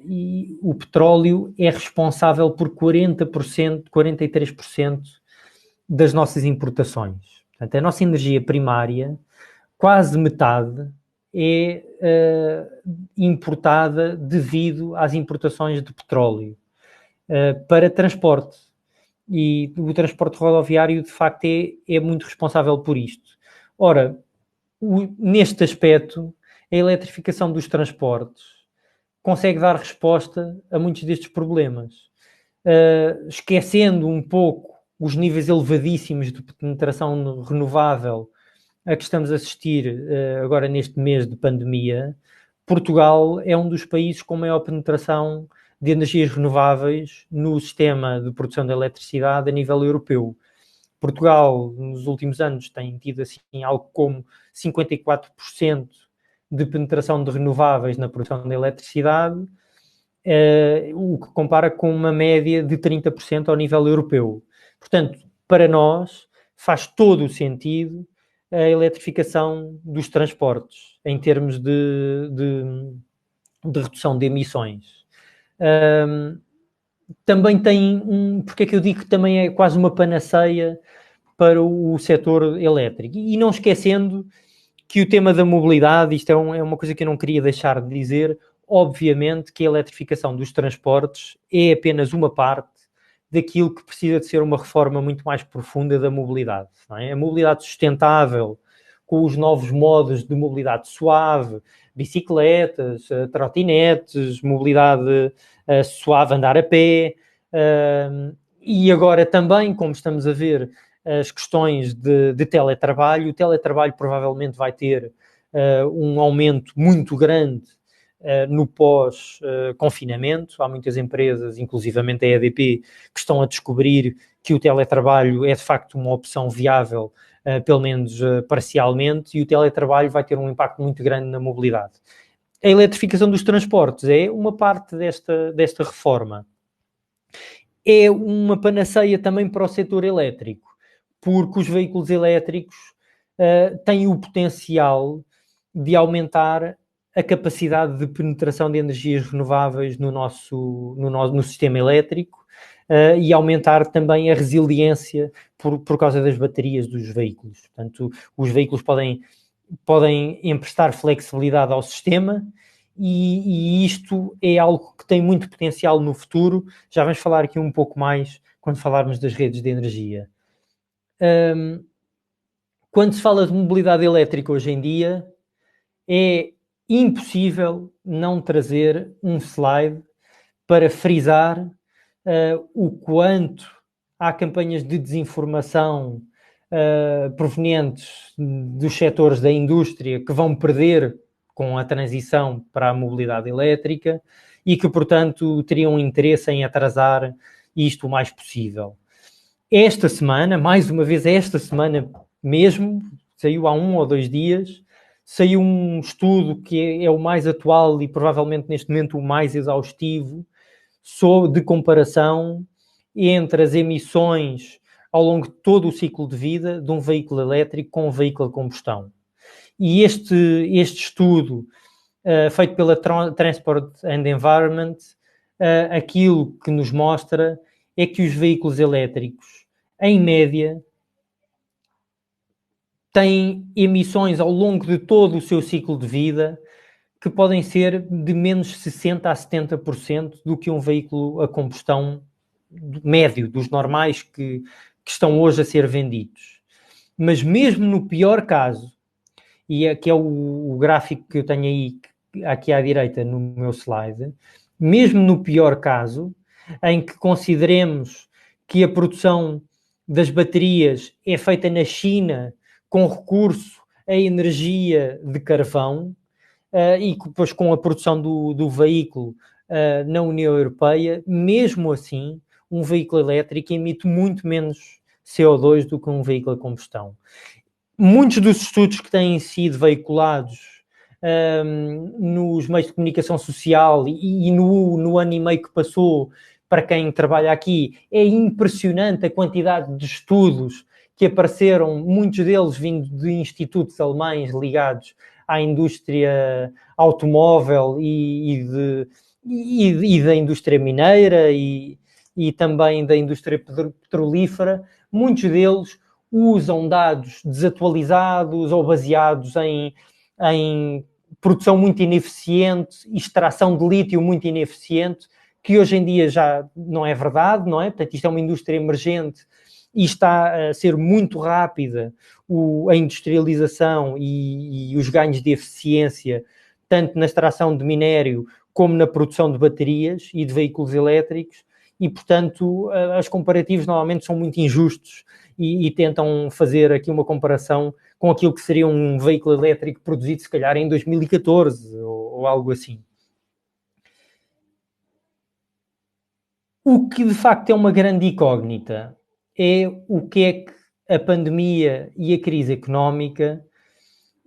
e o petróleo é responsável por 40%, 43% das nossas importações. Portanto, a nossa energia primária, quase metade, é importada devido às importações de petróleo para transporte. E o transporte rodoviário, de facto, é muito responsável por isto. Ora, neste aspecto, a eletrificação dos transportes consegue dar resposta a muitos destes problemas, esquecendo um pouco os níveis elevadíssimos de penetração renovável a que estamos a assistir agora neste mês de pandemia. Portugal é um dos países com maior penetração de energias renováveis no sistema de produção de eletricidade a nível europeu. Portugal, nos últimos anos, tem tido assim algo como 54% de penetração de renováveis na produção de eletricidade, o que compara com uma média de 30% ao nível europeu. Portanto, para nós, faz todo o sentido a eletrificação dos transportes em termos de redução de emissões. Também tem porque é que eu digo que também é quase uma panaceia para o setor elétrico. E não esquecendo que o tema da mobilidade, isto é uma coisa que eu não queria deixar de dizer, obviamente que a eletrificação dos transportes é apenas uma parte daquilo que precisa de ser uma reforma muito mais profunda da mobilidade. Não é? A mobilidade sustentável, com os novos modos de mobilidade suave, bicicletas, trotinetes, mobilidade suave, andar a pé, e agora também, como estamos a ver, as questões de teletrabalho. O teletrabalho provavelmente vai ter um aumento muito grande no pós-confinamento. Há muitas empresas, inclusivamente a EDP, que estão a descobrir que o teletrabalho é de facto uma opção viável, pelo menos parcialmente, e o teletrabalho vai ter um impacto muito grande na mobilidade. A eletrificação dos transportes é uma parte desta reforma. É uma panaceia também para o setor elétrico, porque os veículos elétricos têm o potencial de aumentar a capacidade de penetração de energias renováveis no sistema elétrico e aumentar também a resiliência por causa das baterias dos veículos. Portanto, os veículos podem emprestar flexibilidade ao sistema e isto é algo que tem muito potencial no futuro. Já vamos falar aqui um pouco mais quando falarmos das redes de energia. Quando se fala de mobilidade elétrica hoje em dia, é impossível não trazer um slide para frisar o quanto há campanhas de desinformação provenientes dos setores da indústria que vão perder com a transição para a mobilidade elétrica e que, portanto, teriam interesse em atrasar isto o mais possível. Esta semana, mais uma vez esta semana mesmo, saiu há 1 ou 2 dias, saiu um estudo que é o mais atual e provavelmente neste momento o mais exaustivo de comparação entre as emissões ao longo de todo o ciclo de vida de um veículo elétrico com um veículo a combustão. E este estudo, feito pela Transport and Environment, aquilo que nos mostra é que os veículos elétricos, em média, tem emissões ao longo de todo o seu ciclo de vida que podem ser de menos 60% a 70% do que um veículo a combustão médio, dos normais que estão hoje a ser vendidos. Mas mesmo no pior caso, e aqui é o gráfico que eu tenho aí, aqui à direita no meu slide, mesmo no pior caso, em que consideremos que a produção das baterias é feita na China com recurso a energia de carvão, e depois com a produção do veículo na União Europeia, mesmo assim, um veículo elétrico emite muito menos CO2 do que um veículo a combustão. Muitos dos estudos que têm sido veiculados nos meios de comunicação social e no ano e meio que passou, para quem trabalha aqui, é impressionante a quantidade de estudos que apareceram, muitos deles vindo de institutos alemães ligados à indústria automóvel e da indústria mineira e também da indústria petrolífera. Muitos deles usam dados desatualizados ou baseados em produção muito ineficiente, extração de lítio muito ineficiente, que hoje em dia já não é verdade, não é? Portanto, isto é uma indústria emergente e está a ser muito rápida a industrialização e os ganhos de eficiência, tanto na extração de minério como na produção de baterias e de veículos elétricos, e, portanto, os comparativos normalmente são muito injustos e tentam fazer aqui uma comparação com aquilo que seria um veículo elétrico produzido, se calhar, em 2014 ou algo assim. O que, de facto, é uma grande incógnita é o que é que a pandemia e a crise económica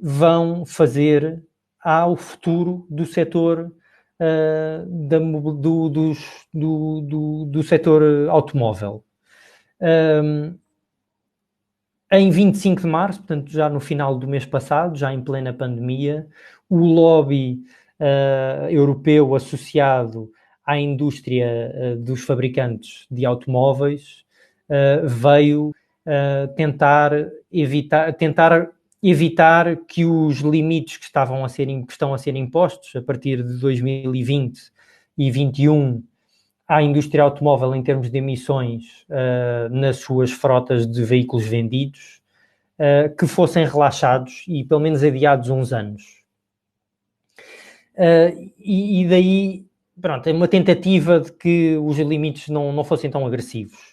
vão fazer ao futuro do setor do setor automóvel. Em 25 de março, portanto já no final do mês passado, já em plena pandemia, o lobby europeu associado à indústria dos fabricantes de automóveis veio tentar evitar que os limites que estão a ser impostos a partir de 2020 e 2021 à indústria automóvel em termos de emissões nas suas frotas de veículos vendidos, que fossem relaxados e pelo menos adiados uns anos. E daí, pronto, é uma tentativa de que os limites não fossem tão agressivos.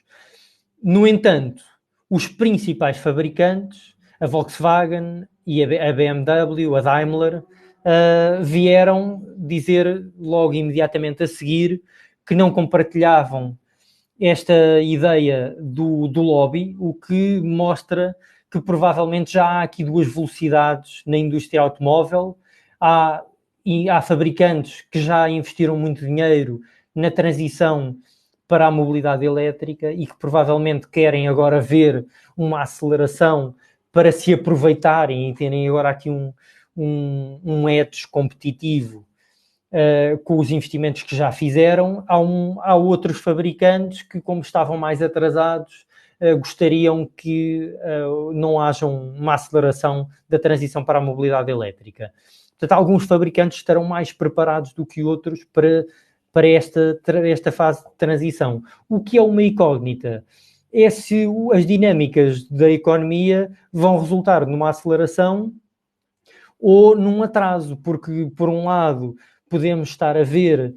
No entanto, os principais fabricantes, a Volkswagen e a BMW, a Daimler, vieram dizer logo imediatamente a seguir que não compartilhavam esta ideia do lobby, o que mostra que provavelmente já há aqui duas velocidades na indústria automóvel. Há fabricantes que já investiram muito dinheiro na transição para a mobilidade elétrica e que provavelmente querem agora ver uma aceleração para se aproveitarem e terem agora aqui um edge competitivo com os investimentos que já fizeram. Há outros fabricantes que, como estavam mais atrasados, gostariam que não haja uma aceleração da transição para a mobilidade elétrica. Portanto, alguns fabricantes estarão mais preparados do que outros para esta fase de transição. O que é uma incógnita é se as dinâmicas da economia vão resultar numa aceleração ou num atraso, porque, por um lado, podemos estar a ver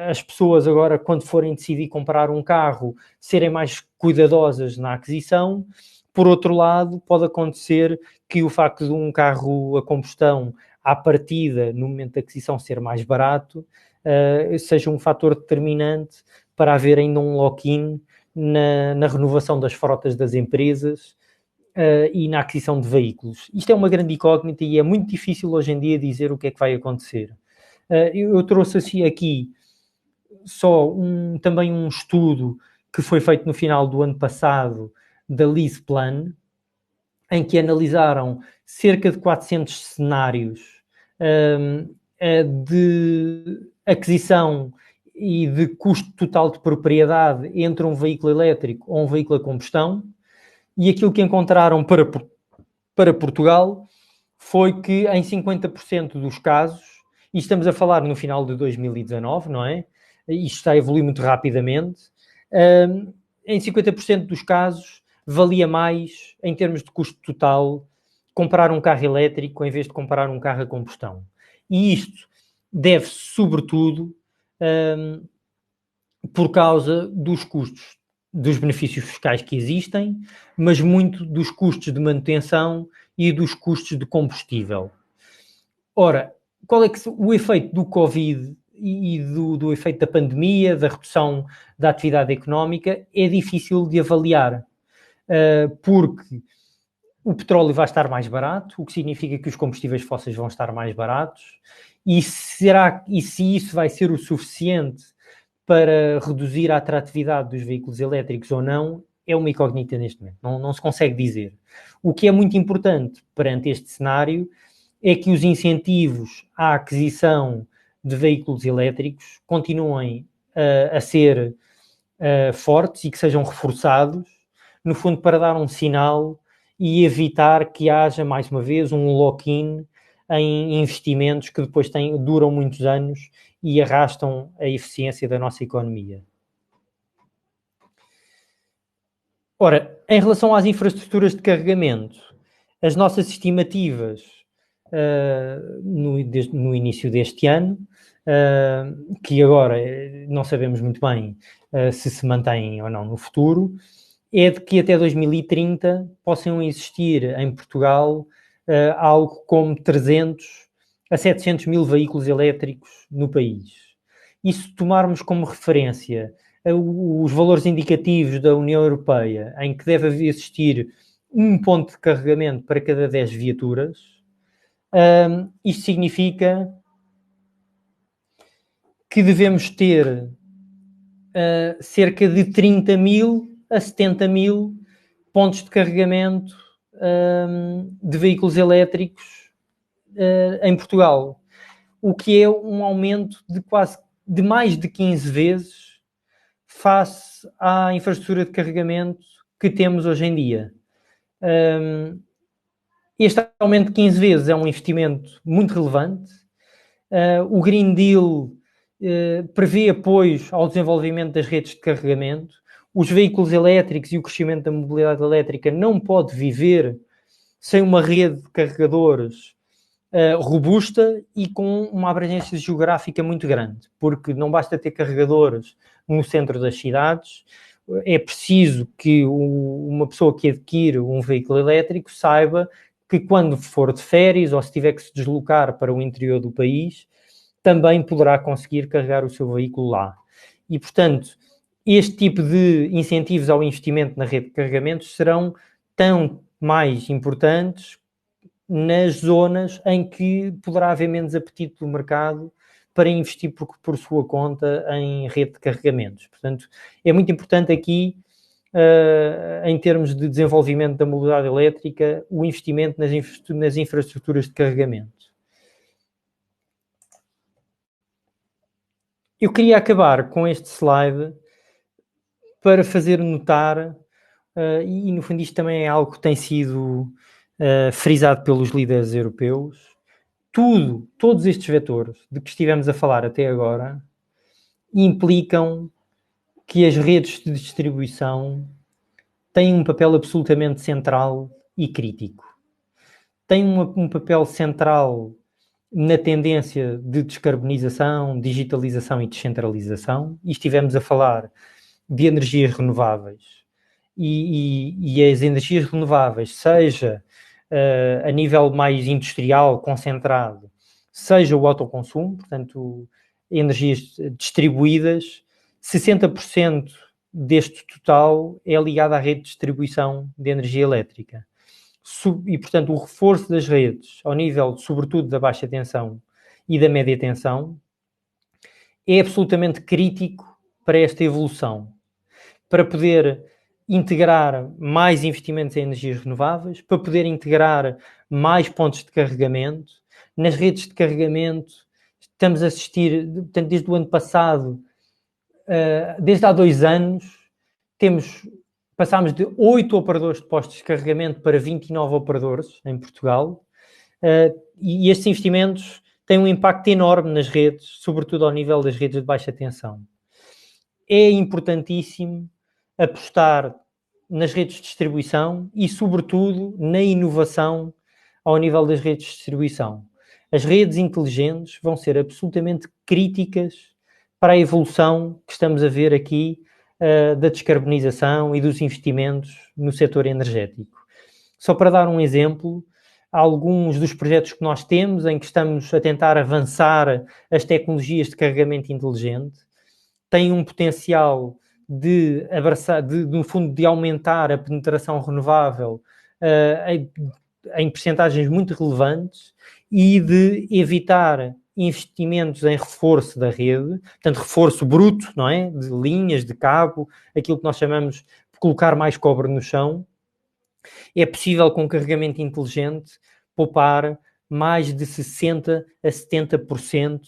as pessoas agora, quando forem decidir comprar um carro, serem mais cuidadosas na aquisição. Por outro lado, pode acontecer que o facto de um carro a combustão, à partida, no momento da aquisição, ser mais barato, seja um fator determinante para haver ainda um lock-in na renovação das frotas das empresas e na aquisição de veículos. Isto é uma grande incógnita e é muito difícil hoje em dia dizer o que é que vai acontecer. Eu trouxe assim aqui só também um estudo que foi feito no final do ano passado da LeasePlan, em que analisaram cerca de 400 cenários de aquisição e de custo total de propriedade entre um veículo elétrico ou um veículo a combustão, e aquilo que encontraram para para Portugal foi que em 50% dos casos, e estamos a falar no final de 2019, não é? Isto está a evoluir muito rapidamente, em 50% dos casos valia mais, em termos de custo total, comprar um carro elétrico em vez de comprar um carro a combustão. E isto deve-se, sobretudo, por causa dos custos, dos benefícios fiscais que existem, mas muito dos custos de manutenção e dos custos de combustível. Ora, qual é que o efeito do Covid e do efeito da pandemia, da redução da atividade económica, é difícil de avaliar, porque o petróleo vai estar mais barato, o que significa que os combustíveis fósseis vão estar mais baratos, e se isso vai ser o suficiente para reduzir a atratividade dos veículos elétricos ou não, é uma incógnita neste momento, não se consegue dizer. O que é muito importante perante este cenário é que os incentivos à aquisição de veículos elétricos continuem a ser fortes e que sejam reforçados, no fundo para dar um sinal e evitar que haja, mais uma vez, um lock-in em investimentos que depois duram muitos anos e arrastam a eficiência da nossa economia. Ora, em relação às infraestruturas de carregamento, as nossas estimativas no início deste ano, que agora não sabemos muito bem se mantêm ou não no futuro, é de que até 2030 possam existir em Portugal algo como 300 a 700 mil veículos elétricos no país. E se tomarmos como referência os valores indicativos da União Europeia, em que deve existir um ponto de carregamento para cada 10 viaturas, isto significa que devemos ter cerca de 30 mil a 70 mil pontos de carregamento de veículos elétricos em Portugal, o que é um aumento de mais de 15 vezes face à infraestrutura de carregamento que temos hoje em dia. Este aumento de 15 vezes é um investimento muito relevante. O Green Deal prevê apoios ao desenvolvimento das redes de carregamento. Os veículos elétricos e o crescimento da mobilidade elétrica não pode viver sem uma rede de carregadores robusta e com uma abrangência geográfica muito grande, porque não basta ter carregadores no centro das cidades, é preciso que uma pessoa que adquire um veículo elétrico saiba que quando for de férias ou se tiver que se deslocar para o interior do país, também poderá conseguir carregar o seu veículo lá. E, portanto, este tipo de incentivos ao investimento na rede de carregamentos serão tão mais importantes nas zonas em que poderá haver menos apetite do mercado para investir por sua conta em rede de carregamentos. Portanto, é muito importante aqui, em termos de desenvolvimento da mobilidade elétrica, o investimento nas infraestruturas de carregamento. Eu queria acabar com este slide para fazer notar, e no fundo isto também é algo que tem sido frisado pelos líderes europeus, todos estes vetores de que estivemos a falar até agora implicam que as redes de distribuição têm um papel absolutamente central e crítico. Têm um papel central na tendência de descarbonização, digitalização e descentralização, e estivemos a falar de energias renováveis. E as energias renováveis, seja a nível mais industrial, concentrado, seja o autoconsumo, portanto, energias distribuídas, 60% deste total é ligado à rede de distribuição de energia elétrica. E, portanto, o reforço das redes, ao nível, sobretudo, da baixa tensão e da média tensão, é absolutamente crítico para esta evolução, para poder integrar mais investimentos em energias renováveis, para poder integrar mais pontos de carregamento. Nas redes de carregamento, estamos a assistir, portanto, desde o ano passado, desde há 2 anos, temos passámos de 8 operadores de postos de carregamento para 29 operadores em Portugal, e estes investimentos têm um impacto enorme nas redes, sobretudo ao nível das redes de baixa tensão. É importantíssimo apostar nas redes de distribuição e, sobretudo, na inovação ao nível das redes de distribuição. As redes inteligentes vão ser absolutamente críticas para a evolução que estamos a ver aqui da descarbonização e dos investimentos no setor energético. Só para dar um exemplo, alguns dos projetos que nós temos em que estamos a tentar avançar as tecnologias de carregamento inteligente têm um potencial de abraçar, no fundo, de aumentar a penetração renovável em percentagens muito relevantes e de evitar investimentos em reforço da rede, portanto, reforço bruto, não é? De linhas, de cabo, aquilo que nós chamamos de colocar mais cobre no chão. É possível, com carregamento inteligente, poupar mais de 60% a 70%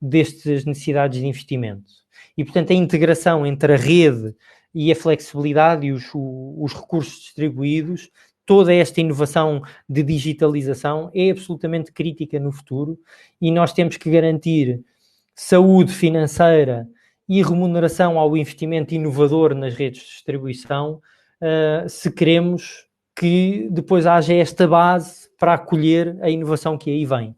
destas necessidades de investimento. E, portanto, a integração entre a rede e a flexibilidade e os recursos distribuídos, toda esta inovação de digitalização é absolutamente crítica no futuro, e nós temos que garantir saúde financeira e remuneração ao investimento inovador nas redes de distribuição, se queremos que depois haja esta base para acolher a inovação que aí vem.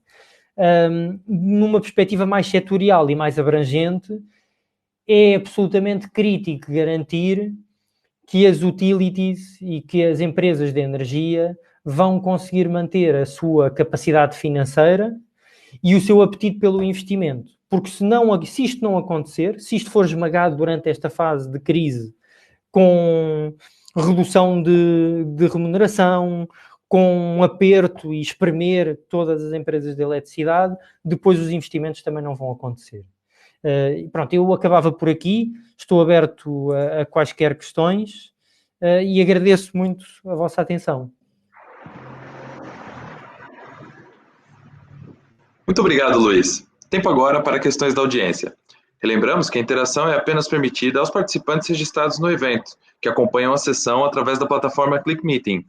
Numa perspectiva mais setorial e mais abrangente, é absolutamente crítico garantir que as utilities e que as empresas de energia vão conseguir manter a sua capacidade financeira e o seu apetite pelo investimento. Porque se isto não acontecer, se isto for esmagado durante esta fase de crise, com redução de remuneração, com um aperto e espremer todas as empresas de eletricidade, depois os investimentos também não vão acontecer. Pronto, eu acabava por aqui, estou aberto a quaisquer questões e agradeço muito a vossa atenção. Muito obrigado, Luiz. Tempo agora para questões da audiência. Relembramos que a interação é apenas permitida aos participantes registrados no evento, que acompanham a sessão através da plataforma Click Meeting.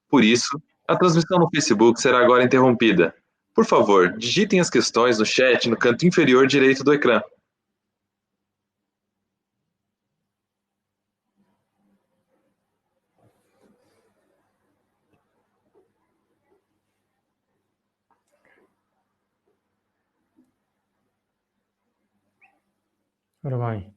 Por isso, a transmissão no Facebook será agora interrompida. Por favor, digitem as questões no chat no canto inferior direito do ecrã. Ora bem.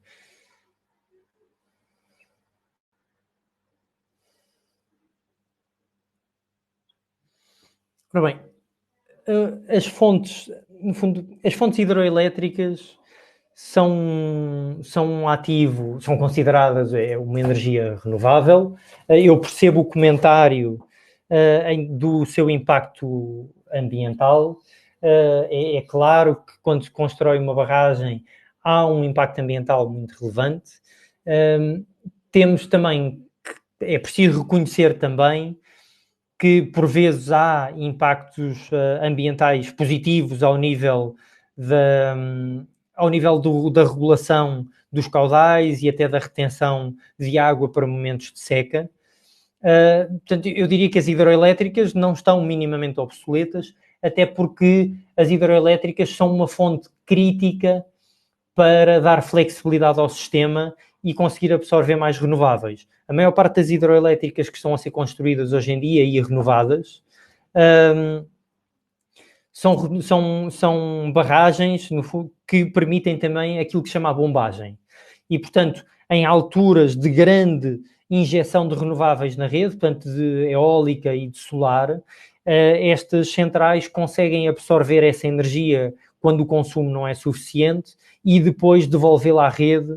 Ora bem, as fontes, no fundo, as fontes hidroelétricas são um ativo, são consideradas uma energia renovável. Eu percebo o comentário do seu impacto ambiental. É claro que quando se constrói uma barragem há um impacto ambiental muito relevante. Temos também, é preciso reconhecer também que por vezes há impactos ambientais positivos ao nível da regulação dos caudais e até da retenção de água para momentos de seca. Portanto, eu diria que as hidroelétricas não estão minimamente obsoletas, até porque as hidroelétricas são uma fonte crítica para dar flexibilidade ao sistema e conseguir absorver mais renováveis. A maior parte das hidroelétricas que estão a ser construídas hoje em dia e renovadas são barragens que permitem também aquilo que se chama a bombagem. E, portanto, em alturas de grande injeção de renováveis na rede, portanto, de eólica e de solar, estas centrais conseguem absorver essa energia quando o consumo não é suficiente e depois devolvê-la à rede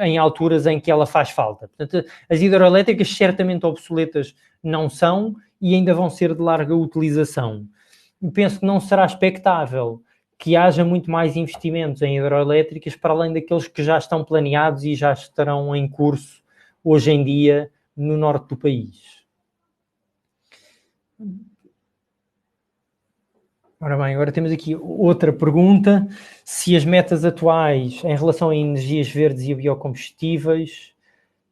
em alturas em que ela faz falta. Portanto, as hidroelétricas certamente obsoletas não são e ainda vão ser de larga utilização. Penso que não será expectável que haja muito mais investimentos em hidroelétricas para além daqueles que já estão planeados e já estarão em curso hoje em dia no norte do país. Ora bem, agora temos aqui outra pergunta. Se as metas atuais em relação a energias verdes e a biocombustíveis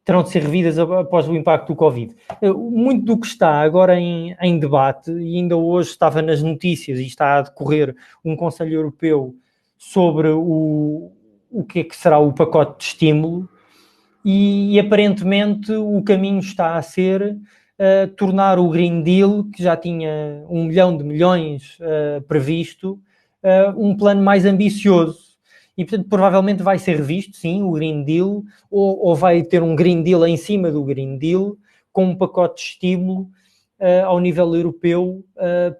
terão de ser revidas após o impacto do Covid. Muito do que está agora em debate, e ainda hoje estava nas notícias e está a decorrer um Conselho Europeu sobre o que será o pacote de estímulo, e aparentemente o caminho está a ser tornar o Green Deal, que já tinha 1 milhão de milhões previsto, um plano mais ambicioso. E, portanto, provavelmente vai ser revisto, sim, o Green Deal, ou vai ter um Green Deal em cima do Green Deal, com um pacote de estímulo ao nível europeu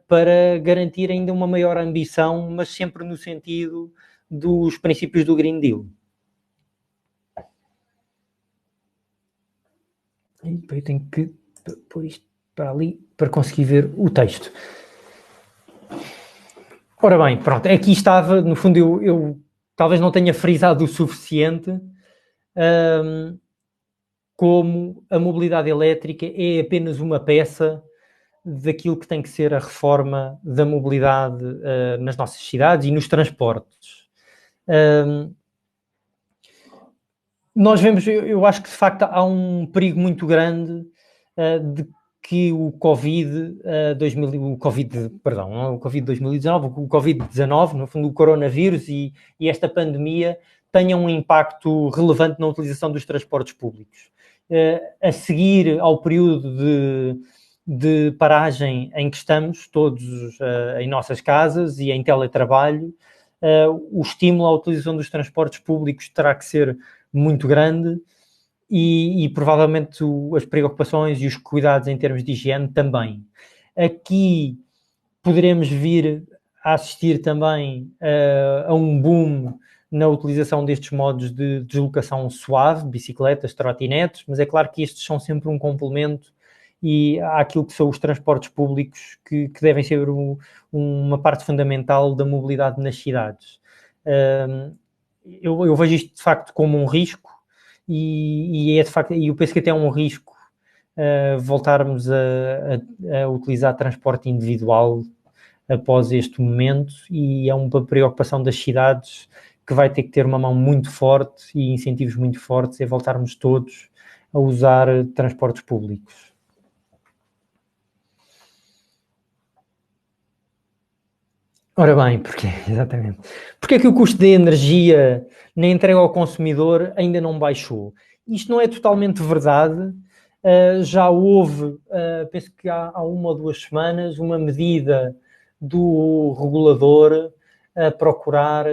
para garantir ainda uma maior ambição, mas sempre no sentido dos princípios do Green Deal. Eu tenho que pôr isto para ali para conseguir ver o texto. Ora bem, pronto, aqui estava, no fundo, eu talvez não tenha frisado o suficiente como a mobilidade elétrica é apenas uma peça daquilo que tem que ser a reforma da mobilidade nas nossas cidades e nos transportes. Nós vemos, eu acho que de facto há um perigo muito grande de que o Covid-19, no fundo o coronavírus e esta pandemia tenham um impacto relevante na utilização dos transportes públicos. A seguir ao período de paragem em que estamos todos em nossas casas e em teletrabalho, o estímulo à utilização dos transportes públicos terá que ser muito grande e provavelmente as preocupações e os cuidados em termos de higiene também. Aqui poderemos vir a assistir também a um boom na utilização destes modos de deslocação suave, bicicletas, trotinetes, mas é claro que estes são sempre um complemento e há aquilo que são os transportes públicos que devem ser uma parte fundamental da mobilidade nas cidades. Eu vejo isto de facto como um risco e é de facto, e eu penso que até é um risco voltarmos a utilizar transporte individual após este momento, e é uma preocupação das cidades que vai ter que ter uma mão muito forte e incentivos muito fortes, é voltarmos todos a usar transportes públicos. Ora bem, exatamente. Porque é que o custo da energia na entrega ao consumidor ainda não baixou? Isto não é totalmente verdade. Já houve, penso que há 1 ou 2 semanas, uma medida do regulador a procurar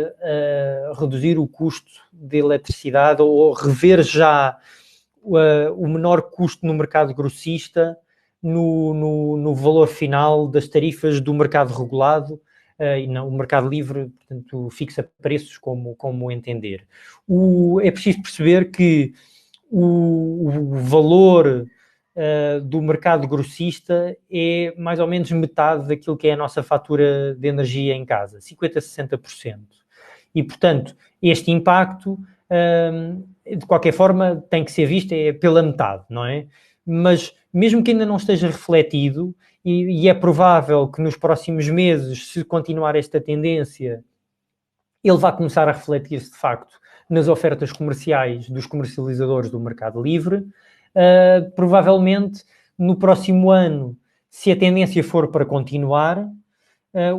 reduzir o custo de eletricidade ou rever já o menor custo no mercado grossista no valor final das tarifas do mercado regulado. E não, o mercado livre, portanto, fixa preços como entender. É preciso perceber que o valor do mercado grossista é mais ou menos metade daquilo que é a nossa fatura de energia em casa, 50% a 60%. E, portanto, este impacto, de qualquer forma, tem que ser visto pela metade, não é? Mas, mesmo que ainda não esteja refletido, e é provável que nos próximos meses, se continuar esta tendência, ele vai começar a refletir-se, de facto, nas ofertas comerciais dos comercializadores do mercado livre. Provavelmente, no próximo ano, se a tendência for para continuar,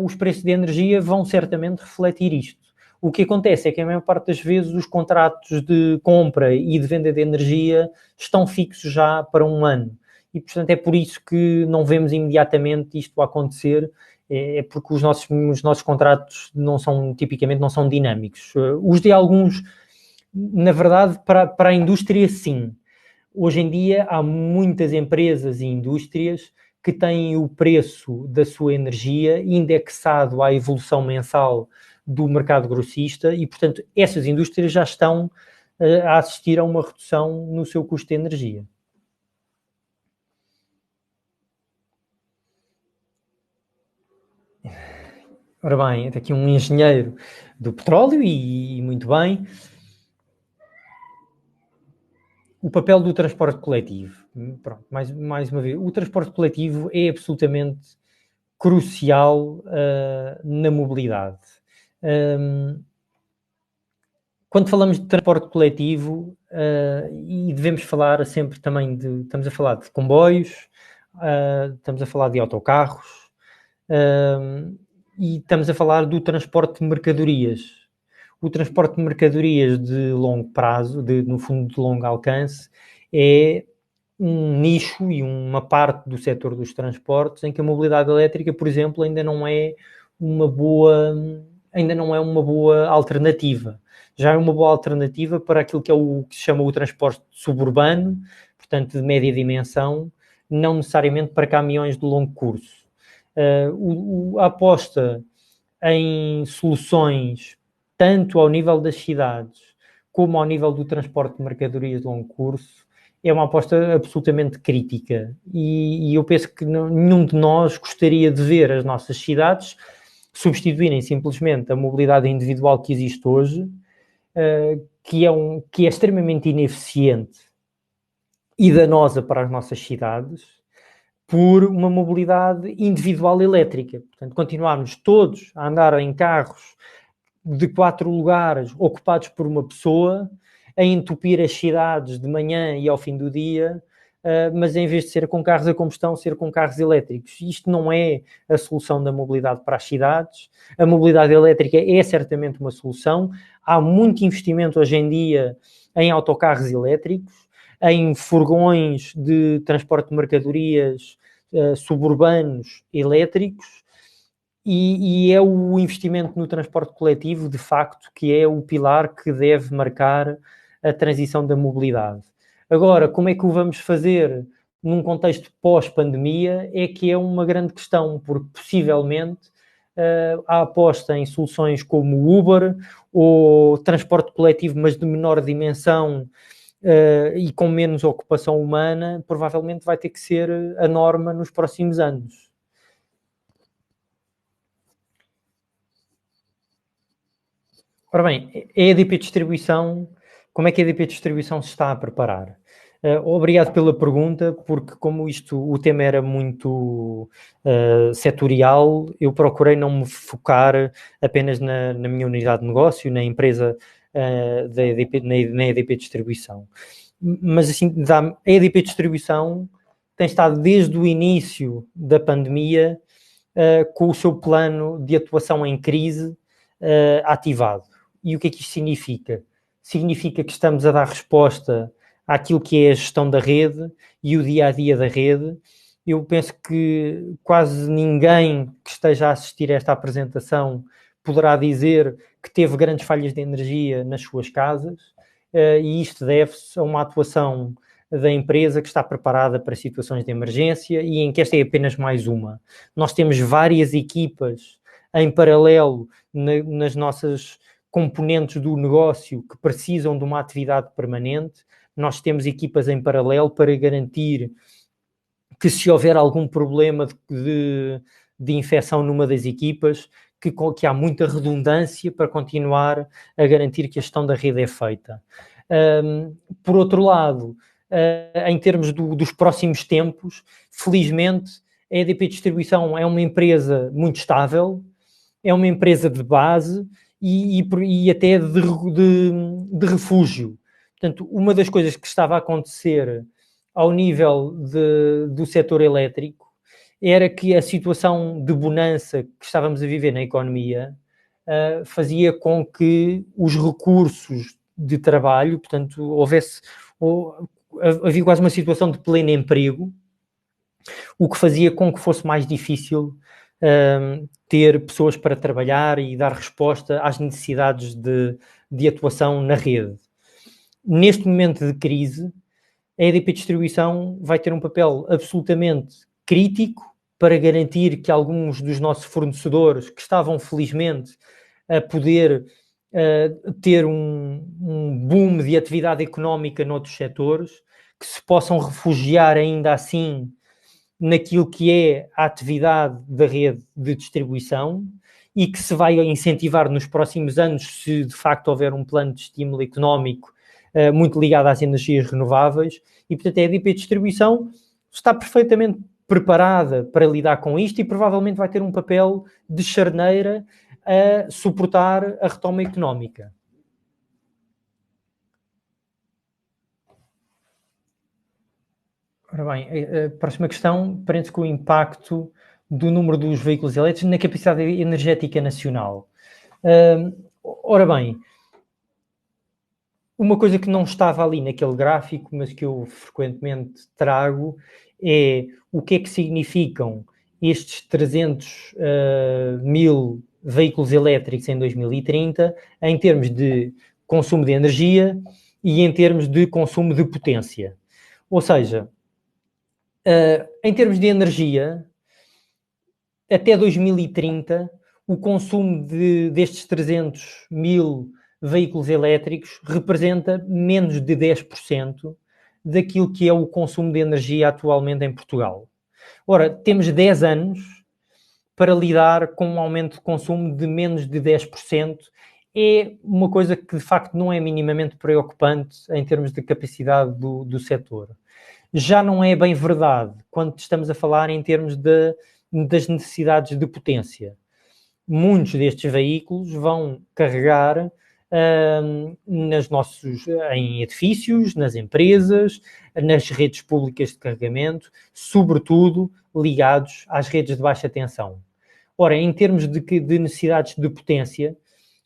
os preços de energia vão certamente refletir isto. O que acontece é que a maior parte das vezes os contratos de compra e de venda de energia estão fixos já para 1 ano. E, portanto, é por isso que não vemos imediatamente isto acontecer, é porque os nossos contratos tipicamente não são dinâmicos. Os de alguns, na verdade, para a indústria, sim. Hoje em dia há muitas empresas e indústrias que têm o preço da sua energia indexado à evolução mensal do mercado grossista e, portanto, essas indústrias já estão a assistir a uma redução no seu custo de energia. Ora bem, aqui um engenheiro do petróleo e muito bem. O papel do transporte coletivo. Pronto, mais uma vez, o transporte coletivo é absolutamente crucial na mobilidade. Quando falamos de transporte coletivo, e devemos falar sempre também estamos a falar de comboios, estamos a falar de autocarros, e estamos a falar do transporte de mercadorias. O transporte de mercadorias de longo prazo, no fundo de longo alcance, é um nicho e uma parte do setor dos transportes em que a mobilidade elétrica, por exemplo, ainda não é uma boa alternativa. Já é uma boa alternativa para aquilo que é o que se chama o transporte suburbano, portanto de média dimensão, não necessariamente para caminhões de longo curso. A aposta em soluções tanto ao nível das cidades como ao nível do transporte de mercadorias de longo curso é uma aposta absolutamente crítica e eu penso que nenhum de nós gostaria de ver as nossas cidades substituírem simplesmente a mobilidade individual que existe hoje, que é extremamente ineficiente e danosa para as nossas cidades, por uma mobilidade individual elétrica. Portanto, continuarmos todos a andar em carros de 4 lugares ocupados por uma pessoa, a entupir as cidades de manhã e ao fim do dia, mas em vez de ser com carros a combustão, ser com carros elétricos. Isto não é a solução da mobilidade para as cidades. A mobilidade elétrica é certamente uma solução. Há muito investimento hoje em dia em autocarros elétricos, em furgões de transporte de mercadorias suburbanos elétricos, e é o investimento no transporte coletivo, de facto, que é o pilar que deve marcar a transição da mobilidade. Agora, como é que o vamos fazer num contexto pós-pandemia é que é uma grande questão, porque possivelmente a aposta em soluções como o Uber ou transporte coletivo, mas de menor dimensão e com menos ocupação humana, provavelmente vai ter que ser a norma nos próximos anos. Ora bem, a EDP Distribuição, como é que a EDP Distribuição se está a preparar? Obrigado pela pergunta, porque como o tema era muito setorial, eu procurei não me focar apenas na minha unidade de negócio, na empresa da EDP, na EDP Distribuição. Mas assim, a EDP Distribuição tem estado desde o início da pandemia com o seu plano de atuação em crise ativado. E o que é que isto significa? Significa que estamos a dar resposta àquilo que é a gestão da rede e o dia-a-dia da rede. Eu penso que quase ninguém que esteja a assistir a esta apresentação poderá dizer que teve grandes falhas de energia nas suas casas, e isto deve-se a uma atuação da empresa que está preparada para situações de emergência e em que esta é apenas mais uma. Nós temos várias equipas em paralelo nas nossas componentes do negócio que precisam de uma atividade permanente. Nós temos equipas em paralelo para garantir que se houver algum problema de infecção numa das equipas, que há muita redundância para continuar a garantir que a gestão da rede é feita. Por outro lado, em termos dos próximos tempos, felizmente, a EDP Distribuição é uma empresa muito estável, é uma empresa de base e até de refúgio. Portanto, uma das coisas que estava a acontecer ao nível do setor elétrico era que a situação de bonança que estávamos a viver na economia fazia com que os recursos de trabalho, portanto, havia quase uma situação de pleno emprego, o que fazia com que fosse mais difícil ter pessoas para trabalhar e dar resposta às necessidades de atuação na rede. Neste momento de crise, a EDP Distribuição vai ter um papel absolutamente crítico para garantir que alguns dos nossos fornecedores que estavam felizmente a poder ter um boom de atividade económica noutros setores, que se possam refugiar ainda assim naquilo que é a atividade da rede de distribuição e que se vai incentivar nos próximos anos, se de facto houver um plano de estímulo económico muito ligado às energias renováveis. E, portanto, a EDP Distribuição está perfeitamente preparada para lidar com isto e provavelmente vai ter um papel de charneira a suportar a retoma económica. Ora bem, a próxima questão prende-se com o impacto do número dos veículos elétricos na capacidade energética nacional. Ora bem, uma coisa que não estava ali naquele gráfico, mas que eu frequentemente trago, é o que é que significam estes 300 mil veículos elétricos em 2030 em termos de consumo de energia e em termos de consumo de potência. Ou seja, em termos de energia, até 2030, o consumo destes 300 mil veículos elétricos representa menos de 10% daquilo que é o consumo de energia atualmente em Portugal. Ora, temos 10 anos para lidar com um aumento de consumo de menos de 10%. É uma coisa que, de facto, não é minimamente preocupante em termos de capacidade do setor. Já não é bem verdade quando estamos a falar em termos das necessidades de potência. Muitos destes veículos vão carregar em edifícios, nas empresas, nas redes públicas de carregamento, sobretudo ligados às redes de baixa tensão. Ora, em termos de necessidades de potência,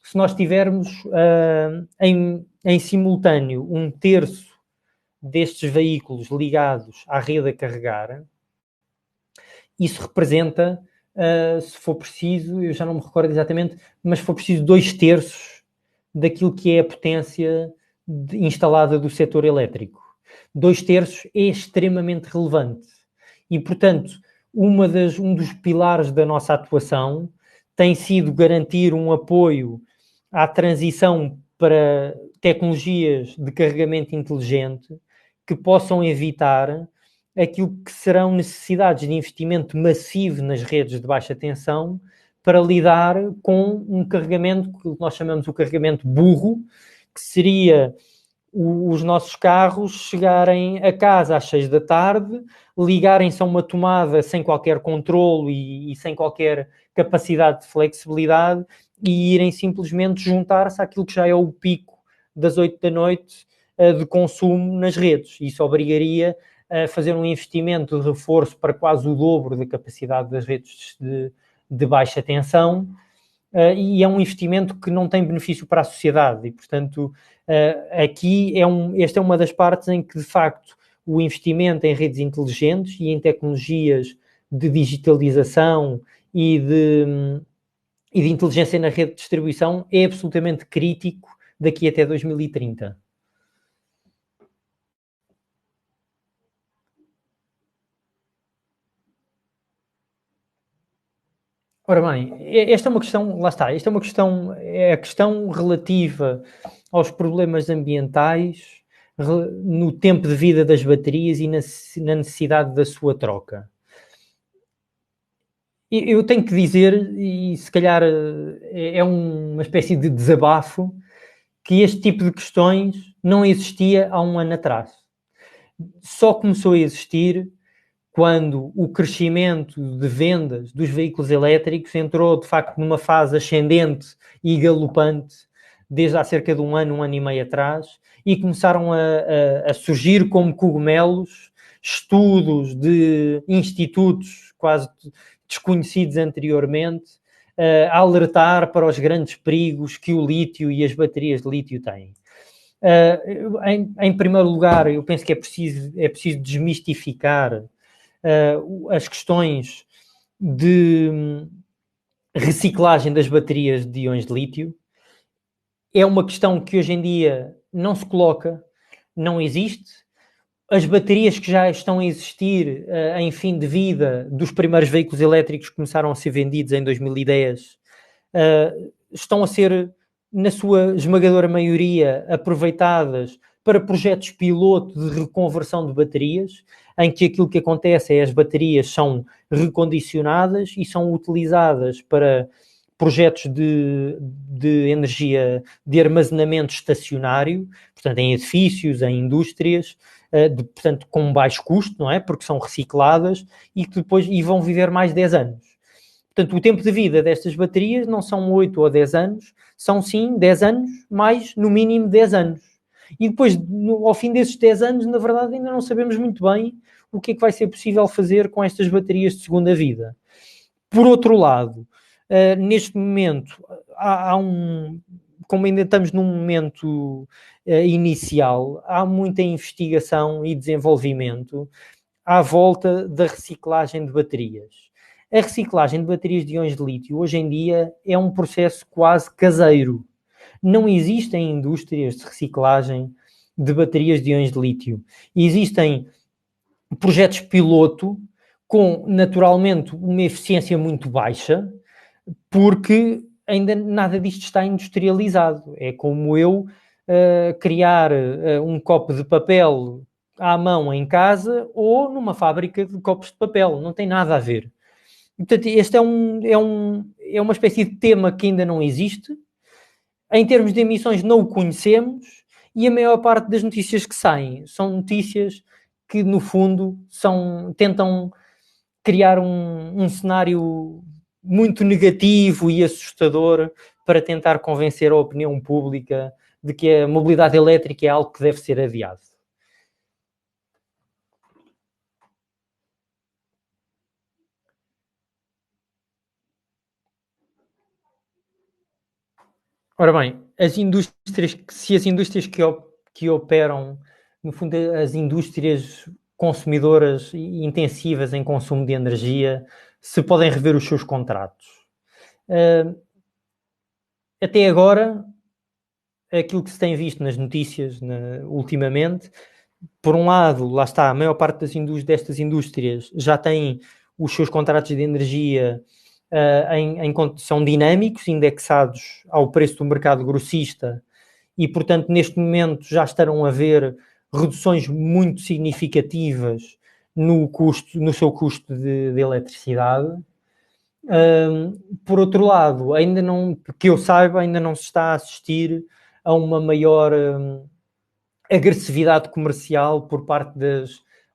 se nós tivermos em simultâneo um terço destes veículos ligados à rede a carregar, isso representa, se for preciso, eu já não me recordo exatamente, mas se for preciso 2/3 daquilo que é a potência instalada do setor elétrico. 2/3 é extremamente relevante. E, portanto, um dos pilares da nossa atuação tem sido garantir um apoio à transição para tecnologias de carregamento inteligente que possam evitar aquilo que serão necessidades de investimento massivo nas redes de baixa tensão para lidar com um carregamento que nós chamamos o carregamento burro, que seria os nossos carros chegarem a casa às 6 da tarde, ligarem-se a uma tomada sem qualquer controle e sem qualquer capacidade de flexibilidade e irem simplesmente juntar-se àquilo que já é o pico das 8 da noite de consumo nas redes. Isso obrigaria a fazer um investimento de reforço para quase o dobro da capacidade das redes de baixa tensão, e é um investimento que não tem benefício para a sociedade e, portanto, aqui esta é uma das partes em que, de facto, o investimento em redes inteligentes e em tecnologias de digitalização e de inteligência na rede de distribuição é absolutamente crítico daqui até 2030. Ora bem, esta é uma questão, lá está, esta é a questão relativa aos problemas ambientais no tempo de vida das baterias e na necessidade da sua troca. Eu tenho que dizer, e se calhar é uma espécie de desabafo, que este tipo de questões não existia há um ano atrás. Só começou a existir quando o crescimento de vendas dos veículos elétricos entrou, de facto, numa fase ascendente e galopante desde há cerca de um ano e meio atrás, e começaram a surgir como cogumelos estudos de institutos quase desconhecidos anteriormente, a alertar para os grandes perigos que o lítio e as baterias de lítio têm. Em primeiro lugar, eu penso que é preciso desmistificar as questões de reciclagem das baterias de íons de lítio. É uma questão que hoje em dia não se coloca, não existe. As baterias que já estão a existir em fim de vida dos primeiros veículos elétricos que começaram a ser vendidos em 2010 estão a ser, na sua esmagadora maioria, aproveitadas para projetos piloto de reconversão de baterias, em que aquilo que acontece é as baterias são recondicionadas e são utilizadas para projetos de energia, de armazenamento estacionário, portanto, em edifícios, em indústrias, portanto, com baixo custo, não é? Porque são recicladas e que depois vão viver mais 10 anos. Portanto, o tempo de vida destas baterias não são 8 ou 10 anos, são sim 10 anos, mais no mínimo 10 anos. E depois, ao fim desses 10 anos, na verdade, ainda não sabemos muito bem o que é que vai ser possível fazer com estas baterias de segunda vida. Por outro lado, neste momento, como ainda estamos num momento inicial, há muita investigação e desenvolvimento à volta da reciclagem de baterias. A reciclagem de baterias de íons de lítio hoje em dia é um processo quase caseiro. Não existem indústrias de reciclagem de baterias de íons de lítio. Existem projetos piloto com, naturalmente, uma eficiência muito baixa, porque ainda nada disto está industrializado. É como eu criar um copo de papel à mão em casa ou numa fábrica de copos de papel. Não tem nada a ver. Portanto, este é uma espécie de tema que ainda não existe. Em termos de emissões, não o conhecemos e a maior parte das notícias que saem são notícias que, no fundo, tentam criar um cenário muito negativo e assustador para tentar convencer a opinião pública de que a mobilidade elétrica é algo que deve ser adiado. Ora bem, se as indústrias que operam, no fundo, as indústrias consumidoras e intensivas em consumo de energia, se podem rever os seus contratos. Até agora, aquilo que se tem visto nas notícias ultimamente, por um lado, lá está, a maior parte destas indústrias já têm os seus contratos de energia são dinâmicos, indexados ao preço do mercado grossista e, portanto, neste momento já estarão a haver reduções muito significativas no seu custo de eletricidade. Por outro lado, ainda não, que eu saiba, ainda não se está a assistir a uma maior agressividade comercial por parte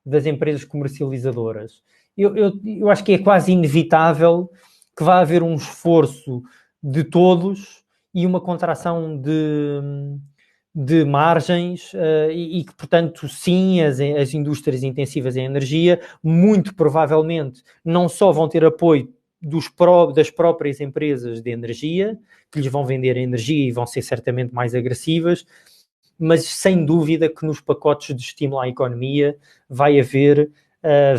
das empresas comercializadoras. Eu acho que é quase inevitável que vá haver um esforço de todos e uma contração de margens e que, portanto, sim, as indústrias intensivas em energia muito provavelmente não só vão ter apoio das próprias empresas de energia, que lhes vão vender a energia e vão ser certamente mais agressivas, mas sem dúvida que nos pacotes de estímulo à economia vai haver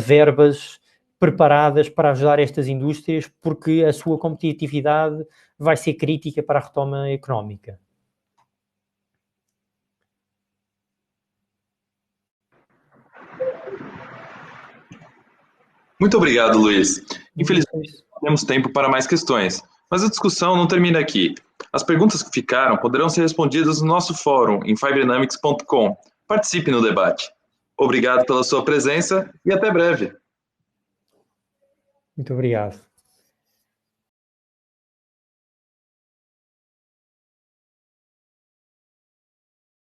verbas preparadas para ajudar estas indústrias, porque a sua competitividade vai ser crítica para a retoma económica. Muito obrigado, Luiz. Infelizmente, não temos tempo para mais questões, mas a discussão não termina aqui. As perguntas que ficaram poderão ser respondidas no nosso fórum em fibrenamics.com. Participe no debate. Obrigado pela sua presença e até breve. Muito obrigado.